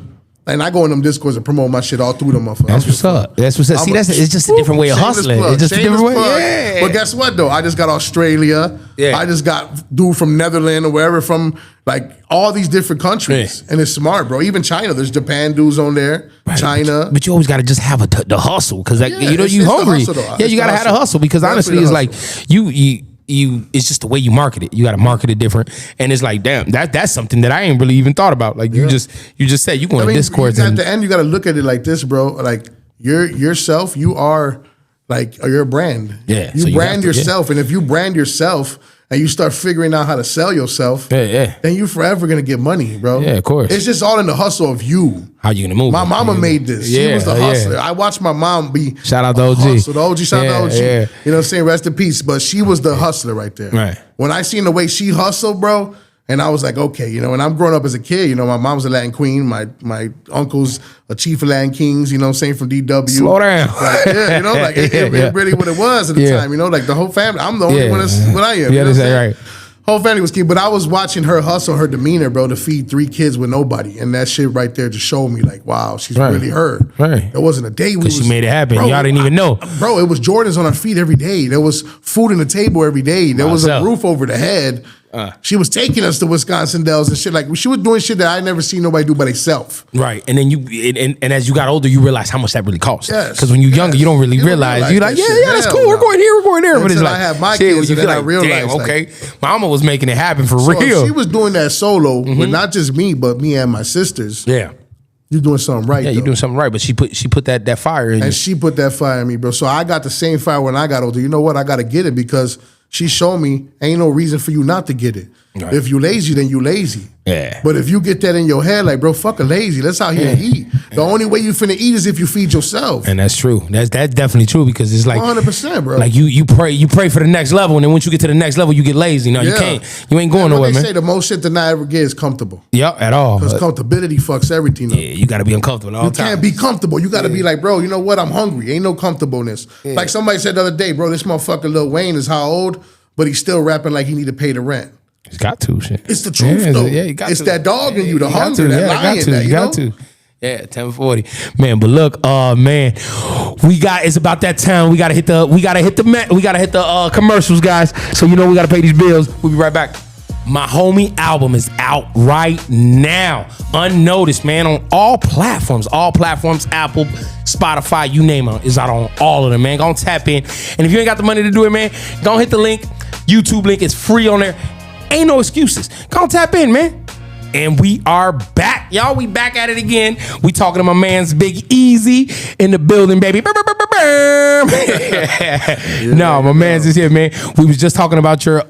And I go in them Discords and promote my shit all through them motherfuckers. That's what's up. That's what's up. See, it's just a different way of hustling. It's just a different way. Yeah. But guess what though? I just got Australia. Yeah. I just got dude from Netherlands or wherever from like all these different countries. Yeah. And it's smart, bro. Even China. There's Japan dudes on there. Right. China. But you always got to just have the hustle because like, you know you hungry. You got to have the hustle because honestly it's like you it's just the way you market it. You got to market it different, and it's like, damn, that's something that I ain't really even thought about. Like you just said you going to Discord. At the end, you got to look at it like this, bro. Like yourself, you are like you're a brand. Yeah, you brand yourself, and if you brand yourself and you start figuring out how to sell yourself, then you're forever gonna get money, bro. Yeah, of course. It's just all in the hustle of you. How you gonna move? My mama made this. She was the hustler. I watched my mom be shout out to OG. The OG, shout out to OG. You know what I'm saying? Rest in peace. But she was the hustler right there. Right. When I seen the way she hustled, bro, and I was like, okay, you know, and I'm growing up as a kid, you know, my mom's a Latin queen, my uncle's a chief of Latin Kings, you know what I'm saying, from DW. Slow down. Like, yeah, you know, like it really what it was at the time, you know, like the whole family. I'm the only one that's what I am. Yeah, that's right. Whole family was key, but I was watching her hustle, her demeanor, bro, to feed 3 kids with nobody, and that shit right there just showed me like, wow, she's really her. Right. It wasn't a day because she made it happen. Bro, y'all didn't even know, bro. It was Jordans on her feet every day. There was food on the table every day. There was a roof over the head. She was taking us to Wisconsin Dells and shit. Like she was doing shit that I never seen nobody do by themselves. Right, and then and as you got older, you realize how much that really costs. Yes, because when you're younger, you don't really realize. You're like, yeah, that's cool. We're going here. We're going there. But it's like I have my kids, and then I realized, damn, okay, Mama was making it happen for real. She was doing that solo, but not just me, but me and my sisters. Yeah. You're doing something right. Yeah, you're doing something right. But she put that fire in you. And she put that fire in me, bro. So I got the same fire when I got older. You know what? I got to get it because she showed me ain't no reason for you not to get it. Right. If you lazy, then you lazy. Yeah. But if you get that in your head, like, bro, fuck a lazy. Let's out here and eat. The only way you finna eat is if you feed yourself. And that's true. That's definitely true because it's like 100%, bro. Like you pray for the next level, and then once you get to the next level, you get lazy. No, you ain't going nowhere, man. They say the most shit that I ever get is comfortable. Yep, at all. Because comfortability fucks everything up. Yeah, you got to be uncomfortable all the time. You can't be comfortable. You got to be like, bro, you know what? I'm hungry. Ain't no comfortableness. Yeah. Like somebody said the other day, bro, this motherfucker Lil Wayne is how old, but he's still rapping like he need to pay the rent. He's got to, shit. It's the truth, though. Yeah, you got it's to. that dog in you, the hunger, that lion. You got to. Yeah, 1040. Man, but look, man, it's about that time. We gotta hit the commercials, guys. So you know we gotta pay these bills. We'll be right back. My Homie album is out right now, unnoticed, man, on all platforms, Apple, Spotify, you name it, is out on all of them, man. Go on, tap in, and if you ain't got the money to do it, man, go hit the link, YouTube link. It's free on there. Ain't no excuses. Go on, tap in, man. And we are back, y'all. We back at it again. We talking to my man's Big Easy in the building, baby. No, my man's is here, man. We was just talking about your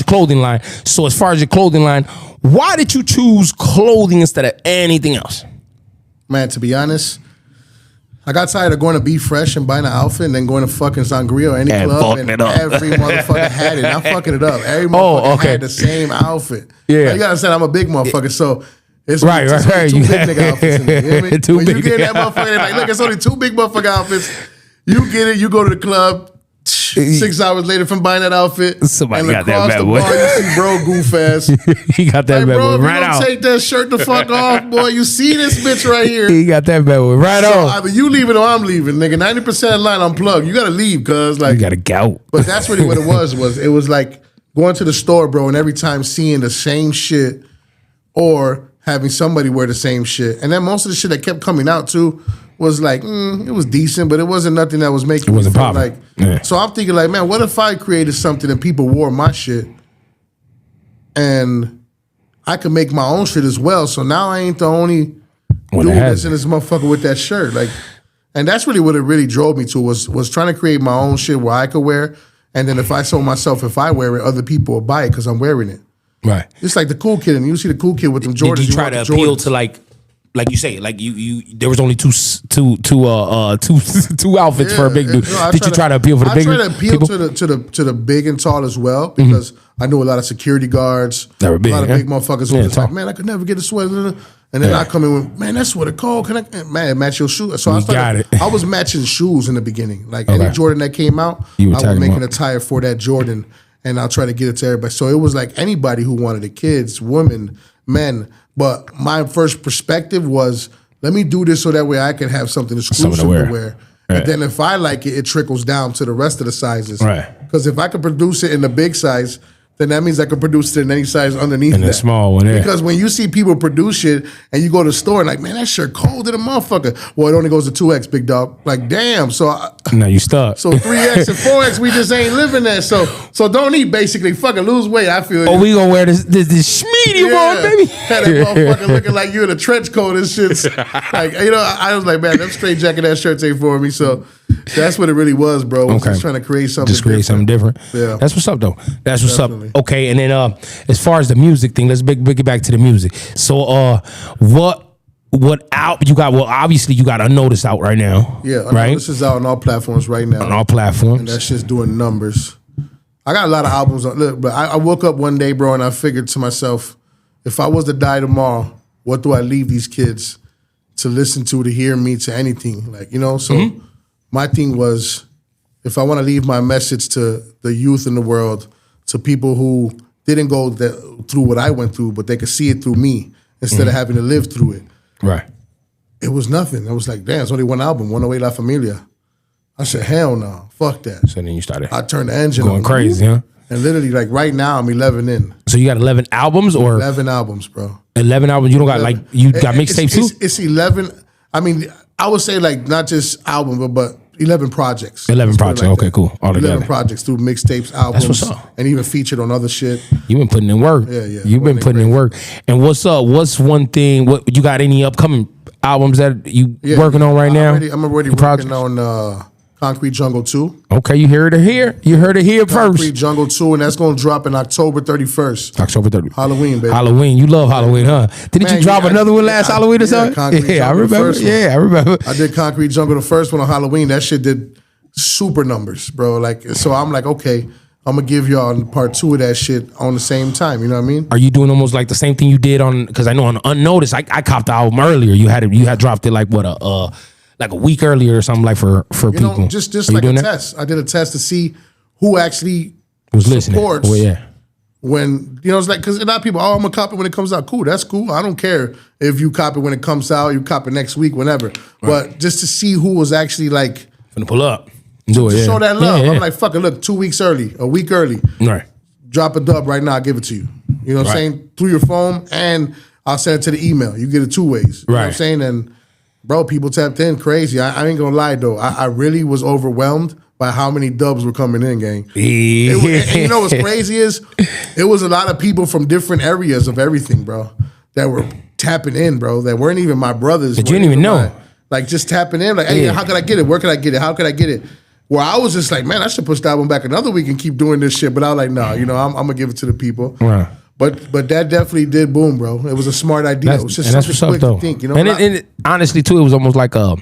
clothing line. So as far as your clothing line, why did you choose clothing instead of anything else? Man, to be honest, I got tired of going to Be Fresh and buying an outfit and then going to fucking Sangria or any club and every motherfucker had it. I'm fucking it up. Every motherfucker had the same outfit. Yeah. Now, you gotta understand, I'm a big motherfucker, so it's right. 2 big nigga outfits in there. You know what I mean? When you get that motherfucker, they're like, look, it's only 2 big motherfucker outfits. You get it, you go to the club. 6 hours later from buying that outfit, somebody and got that bad boy. You see bro goof ass. He got that bad boy right out. Take that shirt the fuck off, boy. You see this bitch right here. He got that bad boy right on. Either you leaving or I'm leaving, nigga. 90% of the line unplugged. You gotta leave, cause like you gotta go. But that's really what it was. It was like going to the store, bro, and every time seeing the same shit or having somebody wear the same shit, and then most of the shit that kept coming out too was like, it was decent, but it wasn't nothing that was making me feel popping. like. Yeah. So I'm thinking like, man, what if I created something and people wore my shit, and I could make my own shit as well. So now I ain't the only dude that's in this motherfucker with that shirt. Like, and that's really what it really drove me to was trying to create my own shit where I could wear. And then if I told myself if I wear it, other people will buy it because I'm wearing it. Right. It's like the cool kid, and you see the cool kid with them Jordans. Did you try to appeal to like you say, like you there was only two outfits for a big dude. Did you try to appeal for the big people? I try to appeal to the big and tall as well, because I knew a lot of security guards, that were big, a lot of big motherfuckers who was like, man, I could never get a sweater. And then I come in with, man, that sweater cold. Can I, man, match your shoes? So I was matching shoes in the beginning. Like any Jordan that came out, I was making a tire for that Jordan, and I'll try to get it to everybody. So it was like anybody who wanted it, kids, women, men. But my first perspective was, let me do this so that way I can have something exclusive to wear. Right. And then if I like it, it trickles down to the rest of the sizes. Right. Because if I could produce it in the big size, then that means I can produce it in any size underneath and that. And the small one, yeah. Because when you see people produce shit and you go to the store and like, man, that shirt cold to the motherfucker. Well, it only goes to 2X, big dog. Like, damn. So now you stuck. So 3X and 4X, we just ain't living that. So don't eat, basically. Fucking lose weight, I feel. Oh, we gonna wear this schmeedy one, baby. Had that motherfucker looking like you in a trench coat and shit. Like, you know, I was like, man, that straight jacket, that shirts ain't for me. So that's what it really was, bro. Was just trying to create something. Just create something different. Yeah. That's what's up, though. That's what's up. Okay, and then as far as the music thing, let's bring it back to the music. So what out you got? Well, obviously you got Unnoticed out right now. Yeah, right. This is out on all platforms right now. On all platforms. And that shit's doing numbers. I got a lot of albums on. Look, but I woke up one day, bro, and I figured to myself, if I was to die tomorrow, what do I leave these kids to listen to hear me, to anything? Like, you know, so my thing was, if I want to leave my message to the youth in the world, to people who didn't go through what I went through, but they could see it through me instead of having to live through it. Right. It was nothing. I was like, damn, it's only one album, 108 La Familia. I said, hell no, fuck that. So then you started. I turned the engine going on. Crazy, huh? And literally, like right now, I'm 11 in. So you got 11 albums or 11 albums, bro. 11 albums. You don't got 11. Like you got mixtapes too. It's 11. I mean, I would say like not just album, but 11 projects. 11 projects. Like okay, that. Cool. All 11 together. projects through mixtapes, albums, That's what's up. And even featured on other shit. You've been putting in work. Yeah, yeah. You've been putting in work. And what's up? What's one thing? What you got? Any upcoming albums that you working on right now? I'm already working on Concrete Jungle 2. Okay, you heard it here. You heard it here first. Concrete Jungle 2, and that's going to drop in October 31st. October 30th. Halloween, baby. Halloween. You love Halloween, huh? Didn't you drop another one last Halloween or something? Yeah, I remember. Yeah, I remember. I did Concrete Jungle, the first one on Halloween. That shit did super numbers, bro. Like, so I'm like, okay, I'm going to give y'all part 2 of that shit on the same time. You know what I mean? Are you doing almost like the same thing you did on, because I know on Unnoticed, I copped the album earlier. You had dropped it like what, like a week earlier or something, like for people. Know, just like a test. I did a test to see who actually was listening. Supports yeah. When, you know, it's like, because a lot of people, I'm going to cop it when it comes out. Cool, that's cool. I don't care if you cop it when it comes out, you cop it next week, whenever. Right. But just to see who was actually like. Finna pull up. Do it, show that love. I'm like, fuck it, look, 2 weeks early, a week early. Right. Drop a dub right now, I'll give it to you. You know what I'm saying? Through your phone, and I'll send it to the email. You get it 2 ways. You know what I'm saying? And bro, people tapped in crazy. I ain't gonna lie though. I really was overwhelmed by how many dubs were coming in, gang. And you know what's crazy is it was a lot of people from different areas of everything, bro, that were tapping in, bro, that weren't even my brothers. That you didn't even know. Like just tapping in, like, hey, how could I get it? Where could I get it? How could I get it? Where I was just like, man, I should push the album back another week and keep doing this shit. But I was like, nah, you know, I'm gonna give it to the people. Right. But that definitely did boom, bro. It was a smart idea. It was just something quick to think, you know. And honestly, too, it was almost like a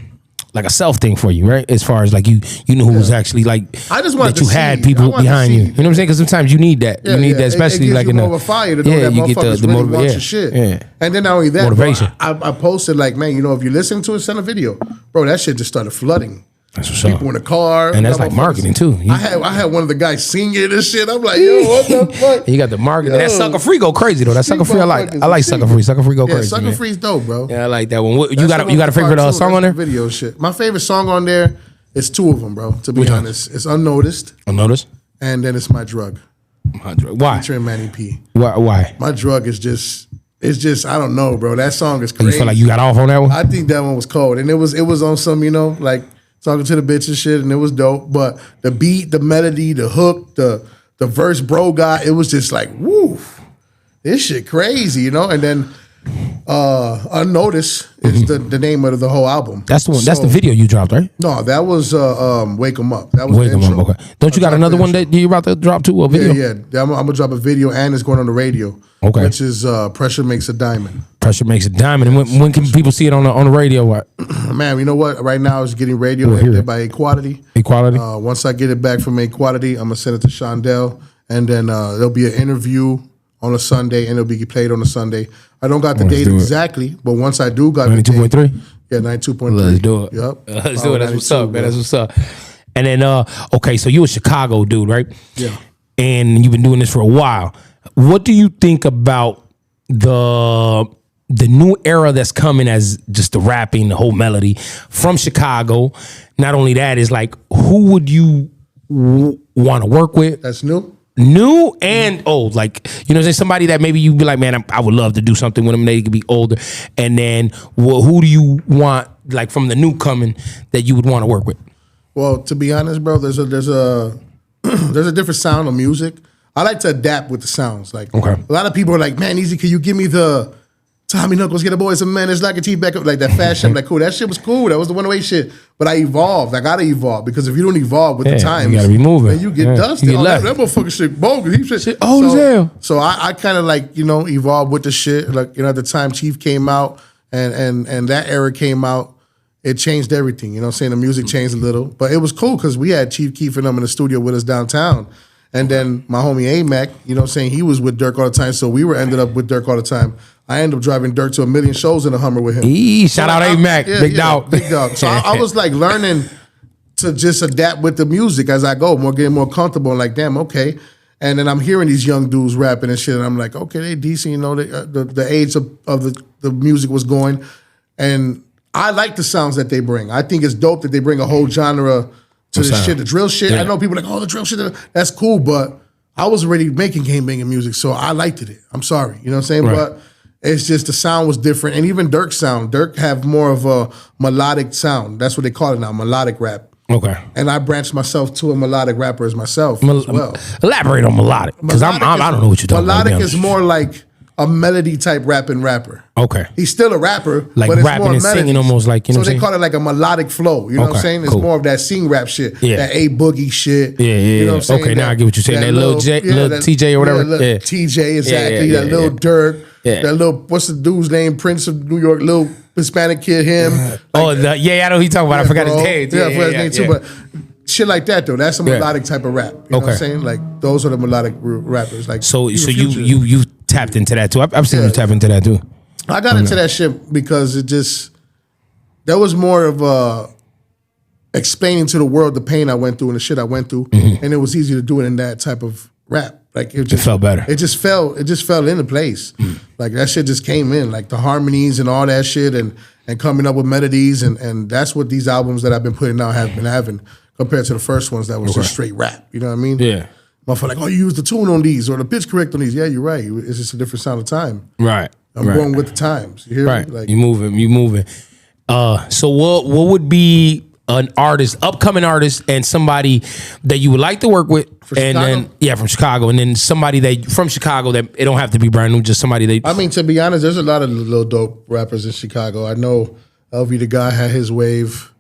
self thing for you, right? As far as like you knew who was actually like. I just wanted that you had people behind you. You know what I'm saying? Because sometimes you need that. Yeah, you need that, especially it like gives in you more of a fire to know that you get motherfuckers the really want your shit. Yeah. And then not only that, motivation. Bro, I posted like, man, you know, if you listen to it, send a video, bro. That shit just started flooding. That's what's people in the car, and that's like marketing too. I had one of the guys singing this shit. I'm like, yo, what the fuck? You got the marketing. That Sucker Free go crazy though. That Sucker Free, I like Sucker Free. Sucker Free go crazy. Sucker Free's dope, bro. Yeah, I like that one. You got a favorite song on there? Video shit. My favorite song on there is 2 of them, bro. To be honest, it's Unnoticed. Unnoticed. And then it's My Drug. My Drug. Why? Featuring Manny P. Why? My Drug is just it's just, I don't know, bro. That song is crazy. You feel like you got off on that one? I think that one was cold, and it was on some, you know, like talking to the bitch and shit, and it was dope. But the beat, the melody, the hook, the verse bro got, it was just like, woo, this shit crazy, you know. And then Unnoticed is the name of the whole album. That's the one. That's the video you dropped, right? No, that was Wake 'Em Up. That was Wake the 'Em intro. Up. Okay. Don't you got another one that you about to drop too? A video? Yeah. I'm gonna drop a video, and it's going on the radio. Okay. Which is Pressure Makes a Diamond. Pressure Makes a Diamond. And when can people see it on the radio? What? Man, you know what? Right now it's getting radio by Equality. Equality. Once I get it back from Equality, I'm gonna send it to Shondell, and then there'll be an interview on a Sunday, and it'll be played on a Sunday. I don't got the date exactly, but once I do got 92.3? Yeah, 92.3. Let's do it. Yep. Let's do it. That's what's up, man. That's what's up. And then, okay, so you a Chicago dude, right? Yeah. And you've been doing this for a while. What do you think about the new era that's coming as just the rapping, the whole melody from Chicago? Not only that, is like, who would you want to work with? That's new? New and old, like, you know, there's somebody that maybe you'd be like, man, I would love to do something with them. They could be older. And then, who do you want, like, from the new coming that you would want to work with? Well, to be honest, bro, there's a there's a different sound of music. I like to adapt with the sounds. Like, Okay. A lot of people are like, man, Easy, can you give me the Tommy Knuckles, get a boy some man, it's like a teeth back up, like that fast shit. I'm like, cool, that shit was cool. That was the 108 shit. But I evolved. I gotta evolve, because if you don't evolve with the times, you gotta be moving. then you get dusty. You get That left. motherfucker shit bogus. He shit old as hell. So I kind of like, you know, evolved with the shit. Like, you know, at the time Chief came out and that era came out, it changed everything. You know what I'm saying? The music changed a little. But it was cool because we had Chief Keef and them in the studio with us downtown. And then my homie A-Mac, you know what I'm saying, he was with Dirk all the time, so we ended up with Dirk all the time. I ended up driving Dirk to 1 million shows in a Hummer with him. Shout out A-Mac, big dog. Big dog. So I was like learning to just adapt with the music as I go, getting more comfortable, and like, damn, okay. And then I'm hearing these young dudes rapping and shit, and I'm like, okay, they decent, you know, the age of the music was going. And I like the sounds that they bring. I think it's dope that they bring a whole genre to this shit, the drill shit. Yeah. I know people are like, oh, the drill shit, that's cool, but I was already making game banging music, so I liked it. I'm sorry, you know what I'm saying? Right. But it's just the sound was different, and even Dirk's sound. Dirk have more of a melodic sound. That's what they call it now, melodic rap. Okay. And I branched myself to a melodic rapper as myself as well. Elaborate on melodic, because I don't know what you're talking about. Melodic is more like a melody type rapping rapper. Okay. He's still a rapper, Like but it's rapping more and singing almost like, you know so what I'm they saying? call it like a melodic flow. You know what I'm Okay, saying? It's cool. more of that sing rap shit. Yeah. That A Boogie shit. Yeah. You know what I'm saying? Okay, now I get what you're saying. That little TJ or whatever. Yeah, Yeah. TJ, exactly. Yeah, that little Dirk. Yeah. That little, what's the dude's name? Prince of New York, little Hispanic kid, him. I know who he talking about. I forgot his bro. name. Yeah, I forgot his name too. But shit like that though, that's a melodic type of rap. You know what I'm saying? Like those are the melodic rappers. Like So even Future. you tapped into that too. I've seen you tap into that too. I got into that shit because there was more of a explaining to the world the pain I went through and the shit I went through, and it was easy to do it in that type of rap. Like it felt better. It just fell into place. Like that shit just came in, like the harmonies and all that shit, and coming up with melodies, and that's what these albums that I've been putting out have been having compared to the first ones that was just straight rap. You know what I mean? Yeah. Motherfucker, like, oh, you use the tune on these or the pitch correct on these. Yeah, you're right. It's just a different sound of time. Right. I'm going with the times. You hear Right. me? Like, you moving. So what would be an upcoming artist, and somebody that you would like to work with, and Chicago? then from Chicago, and then somebody from Chicago that it don't have to be brand new, just somebody that I mean, to be honest, there's a lot of little dope rappers in Chicago. I know LV the Guy had his wave.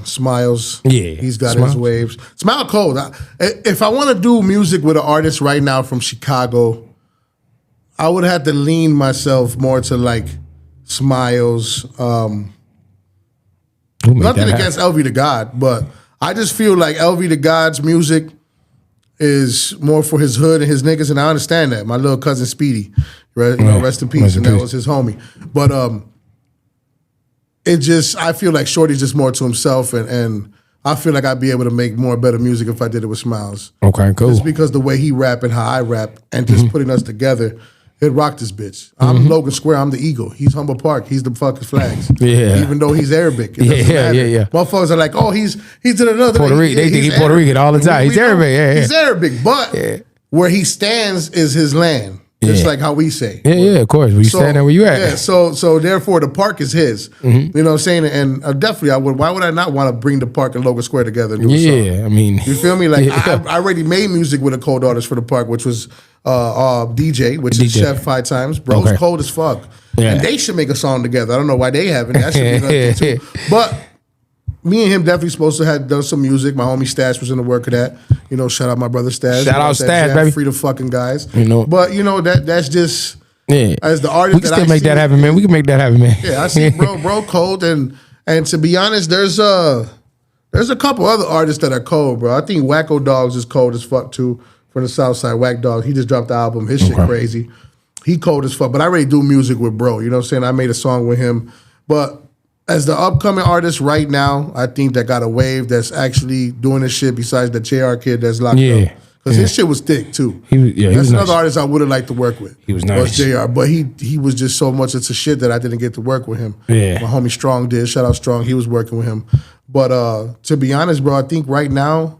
Smiles, Yeah, he's got Smiles. his waves. Smile Cold. If I want to do music with an artist right now from Chicago, I would have to lean myself more to like Smiles. Nothing against LV the God, but I just feel like LV the God's music is more for his hood and his niggas, and I understand that. My little cousin Speedy, right? You know, rest in peace, Rest in and that peace. was his homie. But I feel like Shorty's just more to himself, and I feel like I'd be able to make better music if I did it with Smiles. Okay, cool. Just because the way he rap and how I rap, and just putting us together, it rocked this bitch. I'm Logan Square. I'm the Eagle. He's Humble Park. He's the fucking flags. Yeah. Even though he's Arabic. It Yeah, doesn't matter. yeah. Motherfuckers are like, oh, he's in another Puerto Rican. They think he's Puerto Rican all the time. He's Arabic. Yeah. He's Arabic, but where he stands is his land. Just like how we say. Yeah, of course. You stand there where you at. Yeah, so therefore the park is his. You know what I'm saying? And definitely I would. Why would I not want to bring the park and Logan Square together and do a song? I mean, you feel me? Like I already made music with a cold artist for the park, which was DJ, which is Chef 5 times. Bro's cold as fuck. And they should make a song together. I don't know why they haven't. That should be another thing too. But me and him definitely supposed to have done some music. My homie Stash was in the work of that. You know, shout out my brother Stash. Shout out Stash, baby. Free the fucking guys. You know, but you know that's just as the artist. We can still make that happen, man. We can make that happen, man. Yeah, I see, bro, cold, and to be honest, there's a couple other artists that are cold, bro. I think Wacko Dogs is cold as fuck too from the South Side. Whack Dog, he just dropped the album. His shit crazy. He cold as fuck, but I already do music with bro. You know what I'm saying? I made a song with him. But as the upcoming artist right now, I think that got a wave that's actually doing this shit besides the JR kid that's locked up. Because his shit was thick too. That's another artist I would have liked to work with. He was nice. Was JR, but he was just so much into shit that I didn't get to work with him. Yeah. My homie Strong did. Shout out Strong. He was working with him. But to be honest, bro, I think right now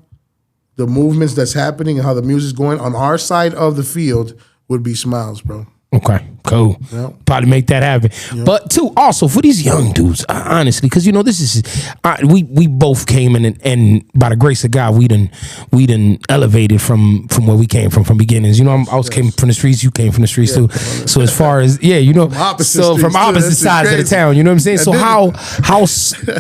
the movements that's happening and how the music's going on our side of the field would be Smiles, bro. Okay, cool. Yep. Probably make that happen. Yep. But too, also for these young dudes, honestly, because you know this is we both came in and by the grace of God we done elevated from where we came from beginnings. You know, I came from the streets, you came from the streets too. So as far as you know, from opposite sides of the town. You know what I'm saying? So how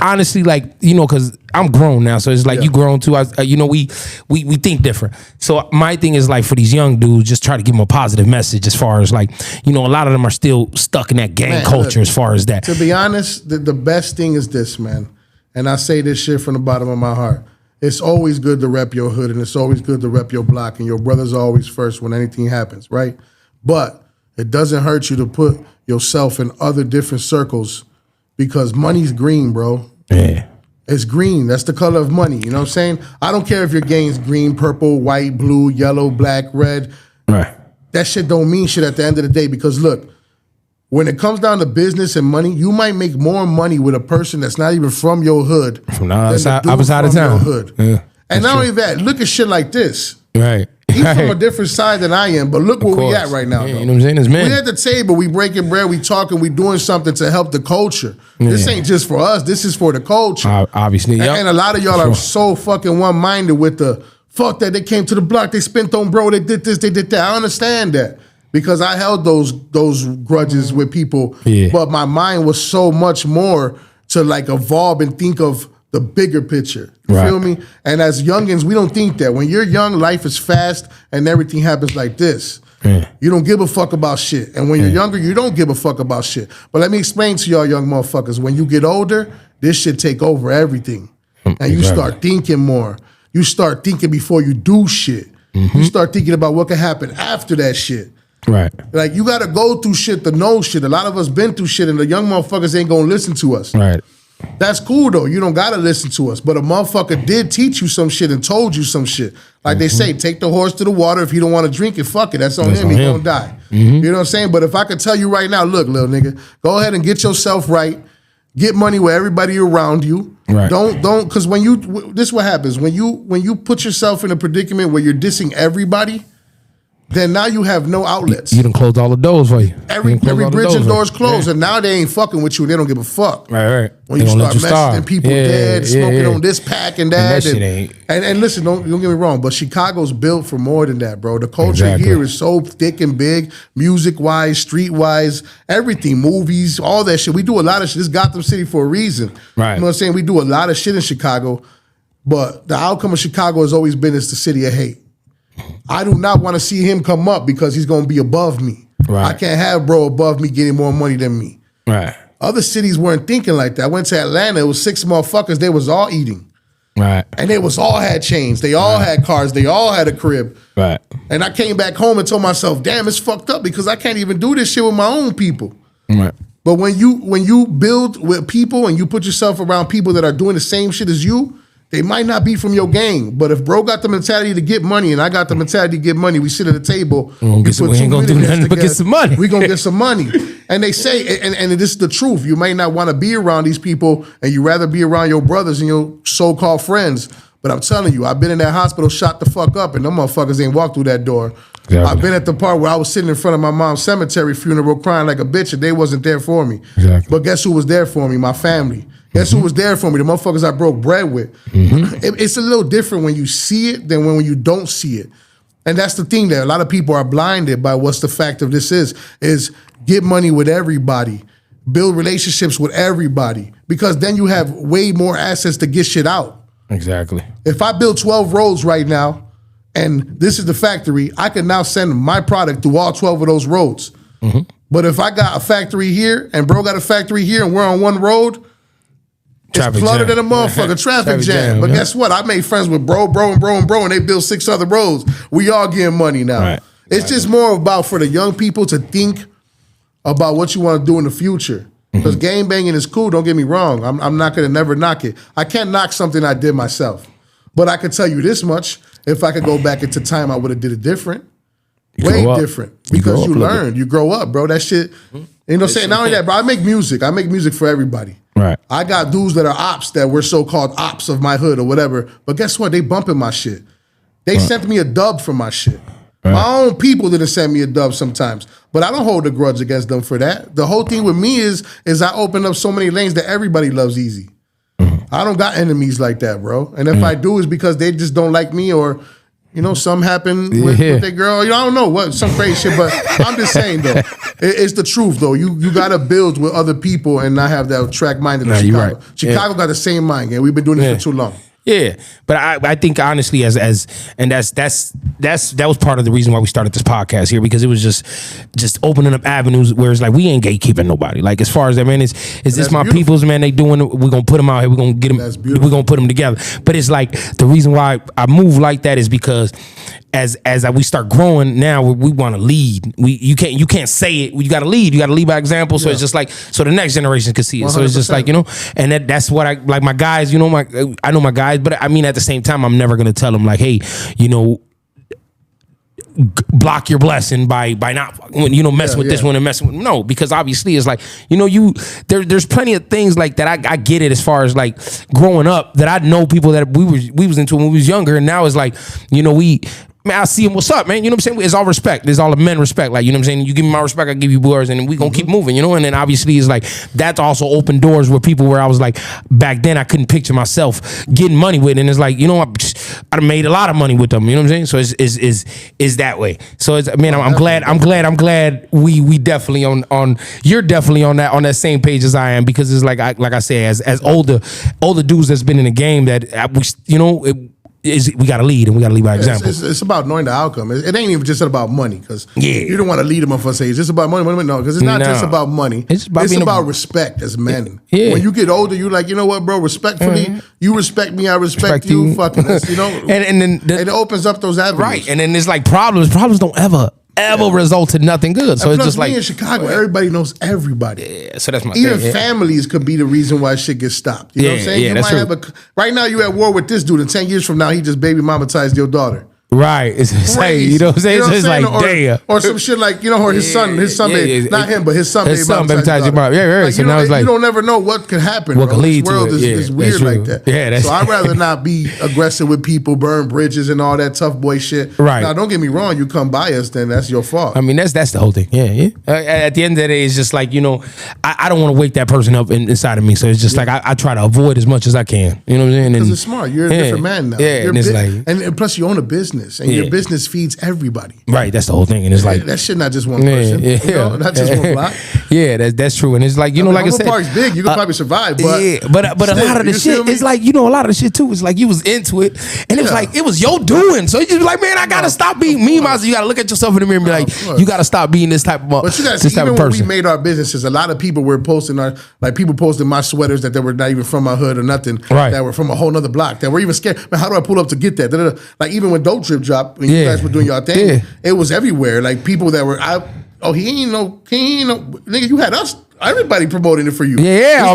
honestly, like, you know, because I'm grown now, so it's like you grown too. You know, we think different. So my thing is like for these young dudes, just try to give them a positive message as far as like, you know, a lot of them are still stuck in that gang culture as far as that. To be honest, the best thing is this, man. And I say this shit from the bottom of my heart. It's always good to rep your hood and it's always good to rep your block and your brother's always first when anything happens, right? But it doesn't hurt you to put yourself in other different circles because money's green, bro. Yeah. It's green. That's the color of money. You know what I'm saying? I don't care if your game's green, purple, white, blue, yellow, black, red. Right. That shit don't mean shit at the end of the day because look, when it comes down to business and money, you might make more money with a person that's not even from your hood. From the other side of town. Hood. Yeah, and not only that, look at shit like this. Right. He's from a different side than I am, but look where we at right now. Yeah, you know what I'm saying? It's men. We at the table, we breaking bread, we talking, we doing something to help the culture. This ain't just for us, this is for the culture. Obviously, and a lot of y'all are so fucking one-minded with the, fuck that, they came to the block, they spent on bro, they did this, they did that. I understand that because I held those grudges with people, but my mind was so much more to like evolve and think of the bigger picture. You feel me? And as youngins, we don't think that. When you're young, life is fast and everything happens like this. You don't give a fuck about shit. And when you're younger, you don't give a fuck about shit. But let me explain to y'all young motherfuckers, when you get older, this shit take over everything. And you start thinking more. You start thinking before you do shit. You start thinking about what can happen after that shit. Right. Like, you got to go through shit to know shit. A lot of us been through shit and the young motherfuckers ain't going to listen to us. Right. That's cool though. You don't gotta listen to us. But a motherfucker did teach you some shit and told you some shit. Like they say, take the horse to the water. If you don't want to drink it, fuck it. That's on him. He gonna die. You know what I'm saying? But if I could tell you right now, look, little nigga, go ahead and get yourself right. Get money with everybody around you. Right. Don't because when you this is what happens when you put yourself in a predicament where you're dissing everybody. Then now you have no outlets. You done closed all the doors for you. Every bridge and doors closed, and now they ain't fucking with you. They don't give a fuck. Right. When you start messaging people dead, smoking on this pack and that. And listen, don't get me wrong, but Chicago's built for more than that, bro. The culture here is so thick and big, music-wise, street-wise, everything, movies, all that shit. We do a lot of shit. This Gotham City for a reason. Right. You know what I'm saying? We do a lot of shit in Chicago, but the outcome of Chicago has always been it's the city of hate. I do not want to see him come up because he's going to be above me. Right. I can't have bro above me getting more money than me. Right. Other cities weren't thinking like that. I went to Atlanta. It was 6 motherfuckers. They was all eating. Right. And they was all had chains. They all had cars. They all had a crib. Right. And I came back home and told myself, damn, it's fucked up because I can't even do this shit with my own people. Right. But when you build with people and you put yourself around people that are doing the same shit as you, they might not be from your gang, but if bro got the mentality to get money and I got the mentality to get money, we sit at a table. We ain't gonna do nothing but get some money. We gonna get some money. And they say, and this is the truth, you may not want to be around these people and you rather be around your brothers and your so-called friends. But I'm telling you, I've been in that hospital shot the fuck up and them motherfuckers ain't walked through that door. Exactly. I've been at the part where I was sitting in front of my mom's cemetery funeral crying like a bitch and they wasn't there for me. Exactly. But guess who was there for me? My family. Guess who was there for me? The motherfuckers I broke bread with. It's a little different when you see it than when you don't see it. And that's the thing that a lot of people are blinded by what's the fact of this is get money with everybody. Build relationships with everybody. Because then you have way more assets to get shit out. Exactly. If I build 12 roads right now, and this is the factory, I can now send my product through all 12 of those roads. But if I got a factory here and bro got a factory here and we're on one road, Traffic it's flooded jam. in a motherfucker, traffic jam. But guess what? I made friends with bro, and they built 6 other roads. We all getting money now. Right. It's just more about for the young people to think about what you want to do in the future. Because game banging is cool, don't get me wrong. I'm not going to never knock it. I can't knock something I did myself. But I can tell you this much. If I could go back into time, I would have did it different. Way different. Because you learn. You grow up, bro. That shit, you know what I'm saying? Not only that, bro, I make music. I make music for everybody. Right. I got dudes that are ops that were so-called ops of my hood or whatever. But guess what? They bumping my shit. They sent me a dub for my shit. My own people didn't send me a dub sometimes. But I don't hold a grudge against them for that. The whole thing with me is I open up so many lanes that everybody loves easy. I don't got enemies like that, bro. And if I do, it's because they just don't like me or, you know, something happened with their girl. You know, I don't know what, some crazy shit, but I'm just saying, though. It's the truth, though. You got to build with other people and not have that track minded in Chicago. Right. Chicago got the same mind, and we've been doing this for too long. Yeah, but I think honestly, that was part of the reason why we started this podcast here, because it was just opening up avenues where it's like we ain't gatekeeping nobody. Like as far as that, man, is this my beautiful. people's, man? They doing it. We're gonna put them out here. We're gonna get them. We're gonna put them together. But it's like the reason why I move like that is because as we start growing now, we want to lead. You can't say it. You got to lead. You got to lead by example. So it's just like so the next generation can see it. 100%. So it's just like, you know, and that's what I like. My guys, you know, I know my guys, but I mean at the same time, I'm never gonna tell them like, hey, you know, block your blessing by not messing with this one and messing with no, because obviously it's like, you know, there's plenty of things like that. I get it as far as like growing up that I know people that we was into when we was younger, and now it's like, you know, man, I see him. What's up, man? You know what I'm saying? It's all respect. It's all a men respect. Like, you know what I'm saying? You give me my respect, I give you yours, and we gonna keep moving, you know? And then obviously it's like, that's also opened doors where people where I was like, back then I couldn't picture myself getting money with, and it's like, you know, I made a lot of money with them, you know what I'm saying? So it's that way. So it's, man, I'm glad we definitely you're definitely on that same page as I am, because it's like I say, as older dudes that's been in the game that we got to lead, and we got to lead by example. It's about knowing the outcome. It ain't even just about money, because you don't want to lead them up and say it's just about money. No, because it's not just about money. It's about respect as men. Yeah. When you get older, you're like, you know what, bro? Respectfully, you respect me, I respect you. Fucking this, you know. and then it opens up those avenues. Right, and then it's like problems don't ever result in nothing good. So it's just like in Chicago, everybody knows everybody. Yeah, so that's my even thing. families could be the reason why shit gets stopped. You know what I'm saying? Yeah, you that's might have right now you're at war with this dude, and 10 years from now he just baby mamatized your daughter. Right, it's like, you know what I'm saying? It's just like, damn, or some shit like, you know, or his son, not him, but his son baptized your mom. Yeah, like, so you now it's like, you don't never know what could happen. What could lead to it. This world is weird like that. Yeah, so I'd rather not be aggressive with people, burn bridges, and all that tough boy shit. Right. Now, don't get me wrong. You come by us, then that's your fault. I mean, that's the whole thing. Yeah. At the end of the day, it's just like, you know, I don't want to wake that person up inside of me. So it's just like I try to avoid as much as I can. You know what I'm saying? Because it's smart. You're a different man now. Yeah, and it's like, and plus you own a business, and your business feeds everybody. Right, that's the whole thing, and it's like that shit not just one person. You know? Not just one block. Yeah, that's true, and it's like, you know, like I said, Park's big. You could probably survive, but but a lot of the shit, it's like, you know, a lot of the shit too. It's like you was into it, and it was like it was your doing. So you just like, man, I gotta stop being me. Myself, you gotta look at yourself in the mirror and be like, you gotta stop being this type of But you guys, this type even of when person. we made our businesses, a lot of people were posting people posting my sweaters that they were not even from my hood or nothing, that were from a whole nother block, that were even scared. Man, how do I pull up to get that? Like even when Dope Trip dropped, when you guys were doing your thing, it was everywhere. Like people that were, he ain't no, nigga, you had us. Everybody promoting it for you. Yeah,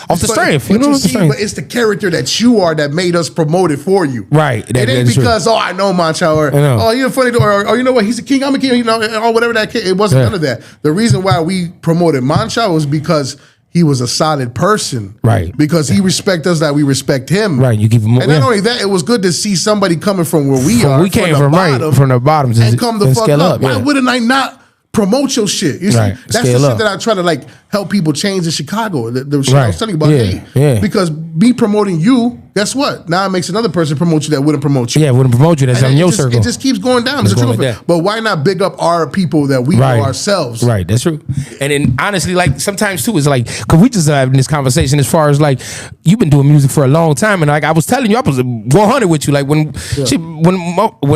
off the strength. You know what I'm saying? But it's the character that you are that made us promote it for you. Right. It ain't because, I know Mancha, or you're funny, or you know what, he's a king, I'm a king, you know, or whatever that kid. It wasn't none of that. The reason why we promoted Mancha was because he was a solid person. Right. Because he respects us that we respect him. Right. You give him more. And not only that, it was good to see somebody coming from where we are. We came from the bottom. And come the fuck up. Yeah. Why wouldn't I not promote your shit? You see, Right. that's Scale the up. shit that I try to like help people change in Chicago. The shit I Right. was telling you about. Yeah. Because me promoting you, guess what? Now it makes another person promote you that wouldn't promote you. Yeah, wouldn't promote you. That's And on your just, circle. It just keeps going down. It's It's the going truth. like that. But why not big up our people that we know ourselves? Right, that's true. And then honestly, like sometimes too, it's like, cause we just having this conversation as far as like, you've been doing music for a long time. And like I was telling you, I was 100 with you. Like when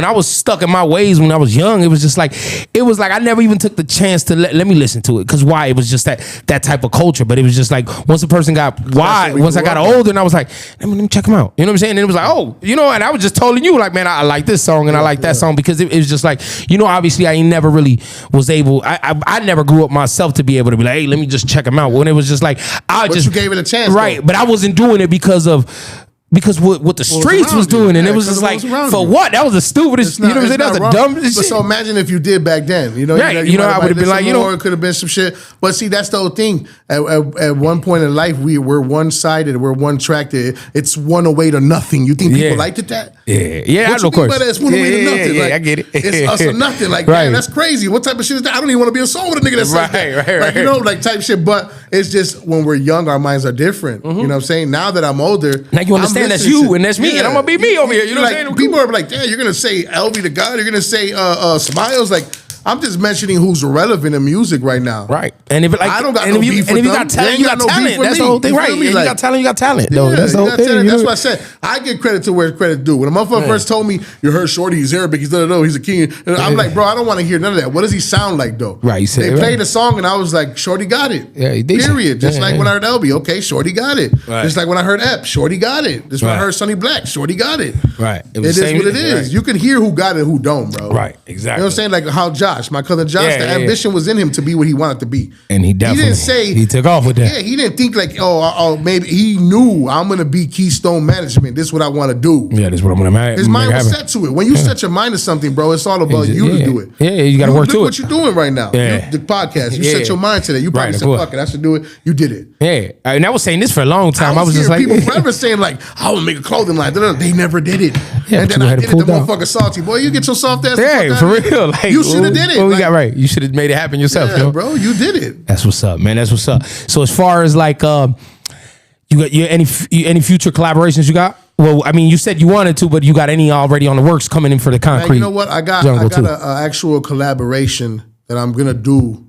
I was stuck in my ways when I was young, it was like I never even took the chance to let me listen to it. Cause why? It was just that type of culture. But it was just like, once a person got wide, once I got older and I was like, let me check them out. You know what I'm saying? And it was like, oh, you know, and I was just telling you like, man, I like this song and I like that song because it was just like, you know, obviously I ain't never really was able, I never grew up myself to be able to be like, hey, let me just check them out. When it was just like, But you gave it a chance. right. Though. But I wasn't doing it because what the streets was doing, and it was just like, for what? That was the stupidest. You know what I'm saying? That was the dumbest shit. shit. So imagine if you did back then. You know, I would have been like, you know, it could have been some shit. But see, that's the whole thing. At one point in life, we're one sided. We're one tracked. It's one away to nothing. You think people liked it that? Yeah. What you mean by that? It's one away to nothing. Yeah, like, I get it. It's us or nothing. Like, right. man, that's crazy. What type of shit is that? I don't even want to be a song with a nigga that says that. Right. Like, you know, like type shit. But it's just when we're young, our minds are different. You know what I'm saying? Now that I'm older, now you understand that's you and that's me, and I'm gonna be me over here. You know what I'm saying? People are like, damn, you're gonna say LV the God, you're gonna say Smiles. Like, I'm just mentioning who's relevant in music right now. Right. And if like, I don't got and no if you, beef and with if you them. got talent, They you ain't got got no talent. beef with That's the me. whole thing, You right? feel me? And Like, you got talent, you got talent. Though. Yeah, That's the whole thing. That's what I said. I give credit to where credit's due. When a motherfucker first told me, you heard Shorty, he's Arabic, he's he's a king. And I'm like, bro, I don't want to hear none of that. What does he sound like though? Right, you said they it, played right. a song and I was like, Shorty got it. Yeah, he did. Period. Just Yeah, like yeah. when I heard LB, okay, Shorty got it. Right. Just like when I heard Ep, Shorty got it. Just when I Right. heard Sonny Black, Shorty got it. Right. It is what it is. Right. You can hear who got it, who don't, bro. Right, You exactly. know what I'm saying? Like how Josh, my cousin Josh, Yeah, the yeah, yeah. ambition was in him to be what he wanted to be. And he definitely didn't say he took off with that. Yeah, he didn't think like, oh, maybe he knew I'm gonna be Keystone Management. This is what I want to do. Yeah, this is what I'm gonna His mind was set to it. When you set your mind to something, bro, it's all about you to do it. Yeah, you gotta work to look it. what you're doing right now. Yeah. The podcast. You Yeah. set your mind to that. You probably Right, of said, course. fuck it, I should do it. You did it. Yeah, and I was saying this for a long time. I was just hearing like, people forever saying like, I want to make a clothing line. They never did it. Yeah, and but then you I had to did it. pull The down. motherfucker salty. Boy, you get your soft ass. the yeah, fuck for out of here. real. Like, You should have did it. What we Like, got right? You should have made it happen yourself, yeah, you know? bro, you did it. That's what's up, man. That's what's up. So as far as like, you got any future collaborations you got? Well, I mean, you said you wanted to, but you got any already on the works coming in for the concrete? Man, you know what? I got jungle an too. actual collaboration that I'm gonna do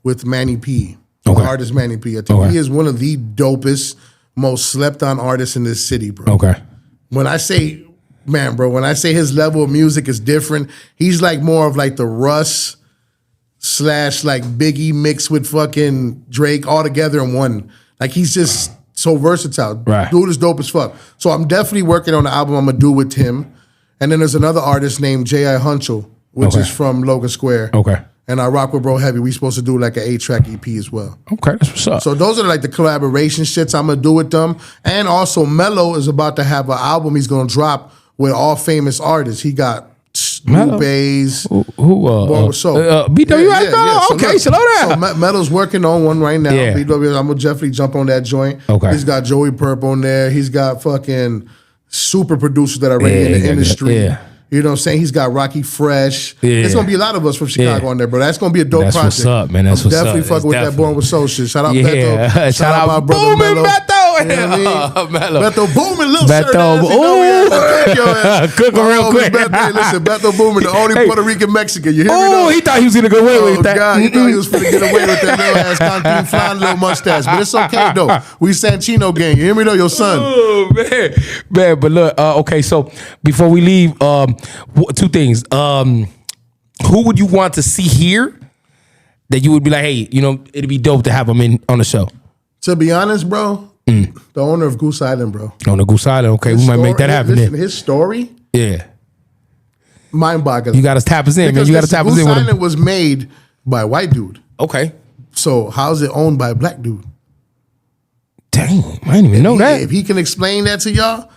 with Manny P. Okay. The artist Manny P. I think he is one of the dopest, most slept on artists in this city, bro. Okay. When I say, man, bro, when I say his level of music is different, he's like more of like the Russ / like Biggie mixed with fucking Drake all together in one. Like he's just so versatile. Right. Dude is dope as fuck. So I'm definitely working on the album I'm gonna do with him. And then there's another artist named J.I. Hunchel, which Okay. is from Logan Square. Okay. And I rock with Bro Heavy. We supposed to do like an 8-track EP as well. Okay, that's what's up. So those are like the collaboration shits I'm gonna do with them. And also Mello is about to have an album he's gonna drop with all famous artists. He got Mello? Bays. Who? BW BW. Okay, slow down. So Metal's working on one right now. Yeah. BW, I'm gonna definitely jump on that joint. Okay. He's got Joey Purp on there. He's got fucking super producers that are already in he the got industry. that. Yeah. You know what I'm saying? He's got Rocky Fresh. Yeah. There's gonna be a lot of us from Chicago Yeah. on there, bro. That's gonna be a dope That's project. what's up, man. That's I'm what's definitely up. fucking with that Born with Soul shit. Shout out Yeah. Beto. Shout out my brother Booming Mello. Beto. You know what I mean? Mello. Beto Boomin, little Beto, shirt ass. You know we had to cook your ass. Cook him My real homie quick. Beto, hey, listen, Beto Boomin, the only Hey. Puerto Rican Mexican. You hear me? Oh, though? he thought he was gonna go away Oh with that. God, he thought he was finna get away with that little ass Continental flying little mustache, but it's okay though. We Sanchino gang. You hear me though, your son. Oh man. But look, okay. So before we leave, two things. Who would you want to see here that you would be like, hey, you know, it'd be dope to have him in on the show? To be honest, bro, the owner of Goose Island, bro. On the Goose Island, okay, we might make that happen. Listen, Then. his story, Yeah, mind-boggling. you got to tap us in, man. because You got to listen, tap us Goose in with him. Island was made by a white dude. Okay. So how's it owned by a black dude? Dang, I didn't even know that. If he can explain that to y'all,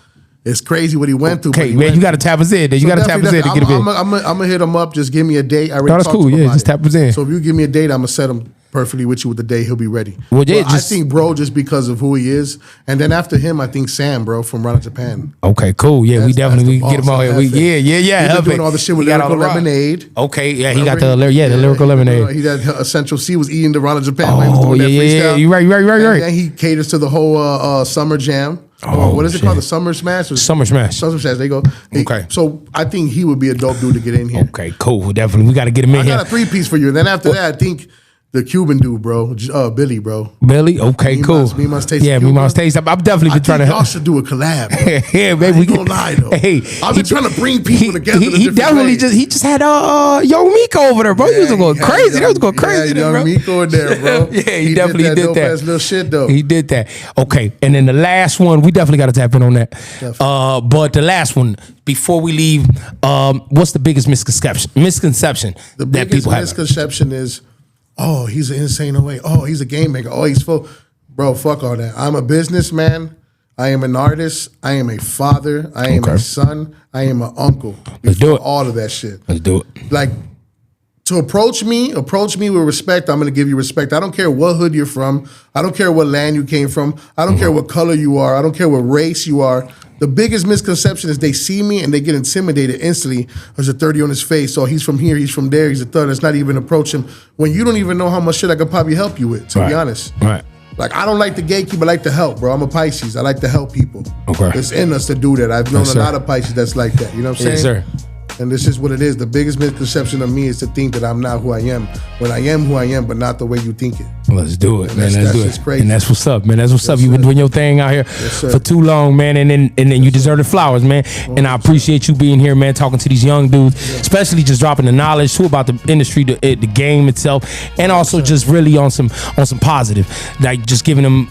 it's crazy what he went through. Okay, man, you got to tap us in. Then you got to tap us in to get a bit. I'm gonna hit him up. Just give me a date. I already No, that's talked cool. to him Yeah, about just it. tap us in. So if you give me a date, I'm gonna set him perfectly with you with the day he'll be ready. Well, yeah, I think bro, just because of who he is, and then after him, I think Sam, bro, from Run Japan. Okay, cool. Yeah, we definitely the get him boss. on here. Yeah. He's been doing all the shit with Lyrical Lemonade. Okay, yeah, he got the Lyrical Lemonade. He got Essential C was eating the Run Japan. Oh, yeah. You right. And then he caters to the whole Summer Jam. What is it called? The Summer Smash? Summer Smash. Summer Smash. They go. Okay. So I think he would be a dope dude to get in here. Okay, cool. Definitely. We got to get him in here. I got a 3-piece for you. And then after that, I think the Cuban dude, bro. Billy, bro. Billy? Okay, cool. Me Must Taste. Yeah, Me Must Taste. I'm definitely been trying to help. Y'all should do a collab. Yeah, baby. I ain't gonna lie, though. Hey, I've been trying to bring people together. He definitely just had Young Miko over there, bro. He was going crazy. That was going crazy, Young bro. Miko in there, bro. Yeah, he definitely did that. Dope-ass little shit, though. He did that. Okay, and then the last one, we definitely got to tap in on that. But the last one, before we leave, what's the biggest misconception The that biggest people have? misconception is, oh, he's an insane away. Oh, he's a game maker. Oh, he's full. Bro, fuck all that. I'm a businessman. I am an artist. I am a father. I am a son. I am an uncle. Let's do it. All of that shit. Let's do it. Like, to approach me with respect. I'm going to give you respect. I don't care what hood you're from. I don't care what land you came from. I don't care what color you are. I don't care what race you are. The biggest misconception is they see me and they get intimidated instantly. There's a 30 on his face. So he's from here, he's from there, he's a third. Let's not even approach him when you don't even know how much shit I could probably help you with, to be honest. Right. Like, I don't like the gatekeep, I like to help, bro. I'm a Pisces. I like to help people. Okay. It's in us to do that. I've known a lot of Pisces that's like that. You know what I'm saying? Yes, sir. And this is what it is. The biggest misconception of me is to think that I'm not who I am. When I am who I am, but not the way you think it. Let's do it, man. Let's do it. Crazy. And that's what's up, man. That's what's up. You've been doing your thing out here for too long, man. And then you deserve the flowers, man. And I appreciate you being here, man, talking to these young dudes, especially just dropping the knowledge too about the industry, the game itself, and also just really on some positive, like just giving them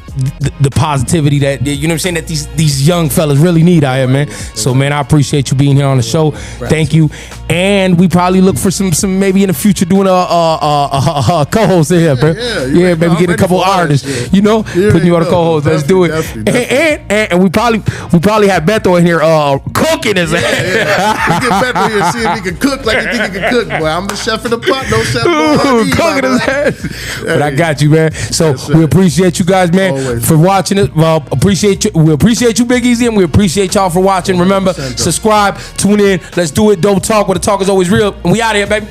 the positivity that, you know what I'm saying, that these young fellas really need out here, man. So, man, I appreciate you being here on the show. Thank you. And we probably look for some maybe in the future doing a co-host in here, bro. Yeah, maybe get a couple artists, you know, putting you on a co-host. Let's do it. Definitely. And we probably have Beto in here cooking his ass. We get Beto here, see if he can cook like you think he can cook. Boy, I'm the chef in the pot, no chef. Cooking his ass. But I got you, man. So we appreciate you guys, man, for watching it. Well, we appreciate you, Big Easy, and we appreciate y'all for watching. Remember, subscribe, tune in. Let's do it. Dope Talk, where the talk is always real. And we out of here, baby.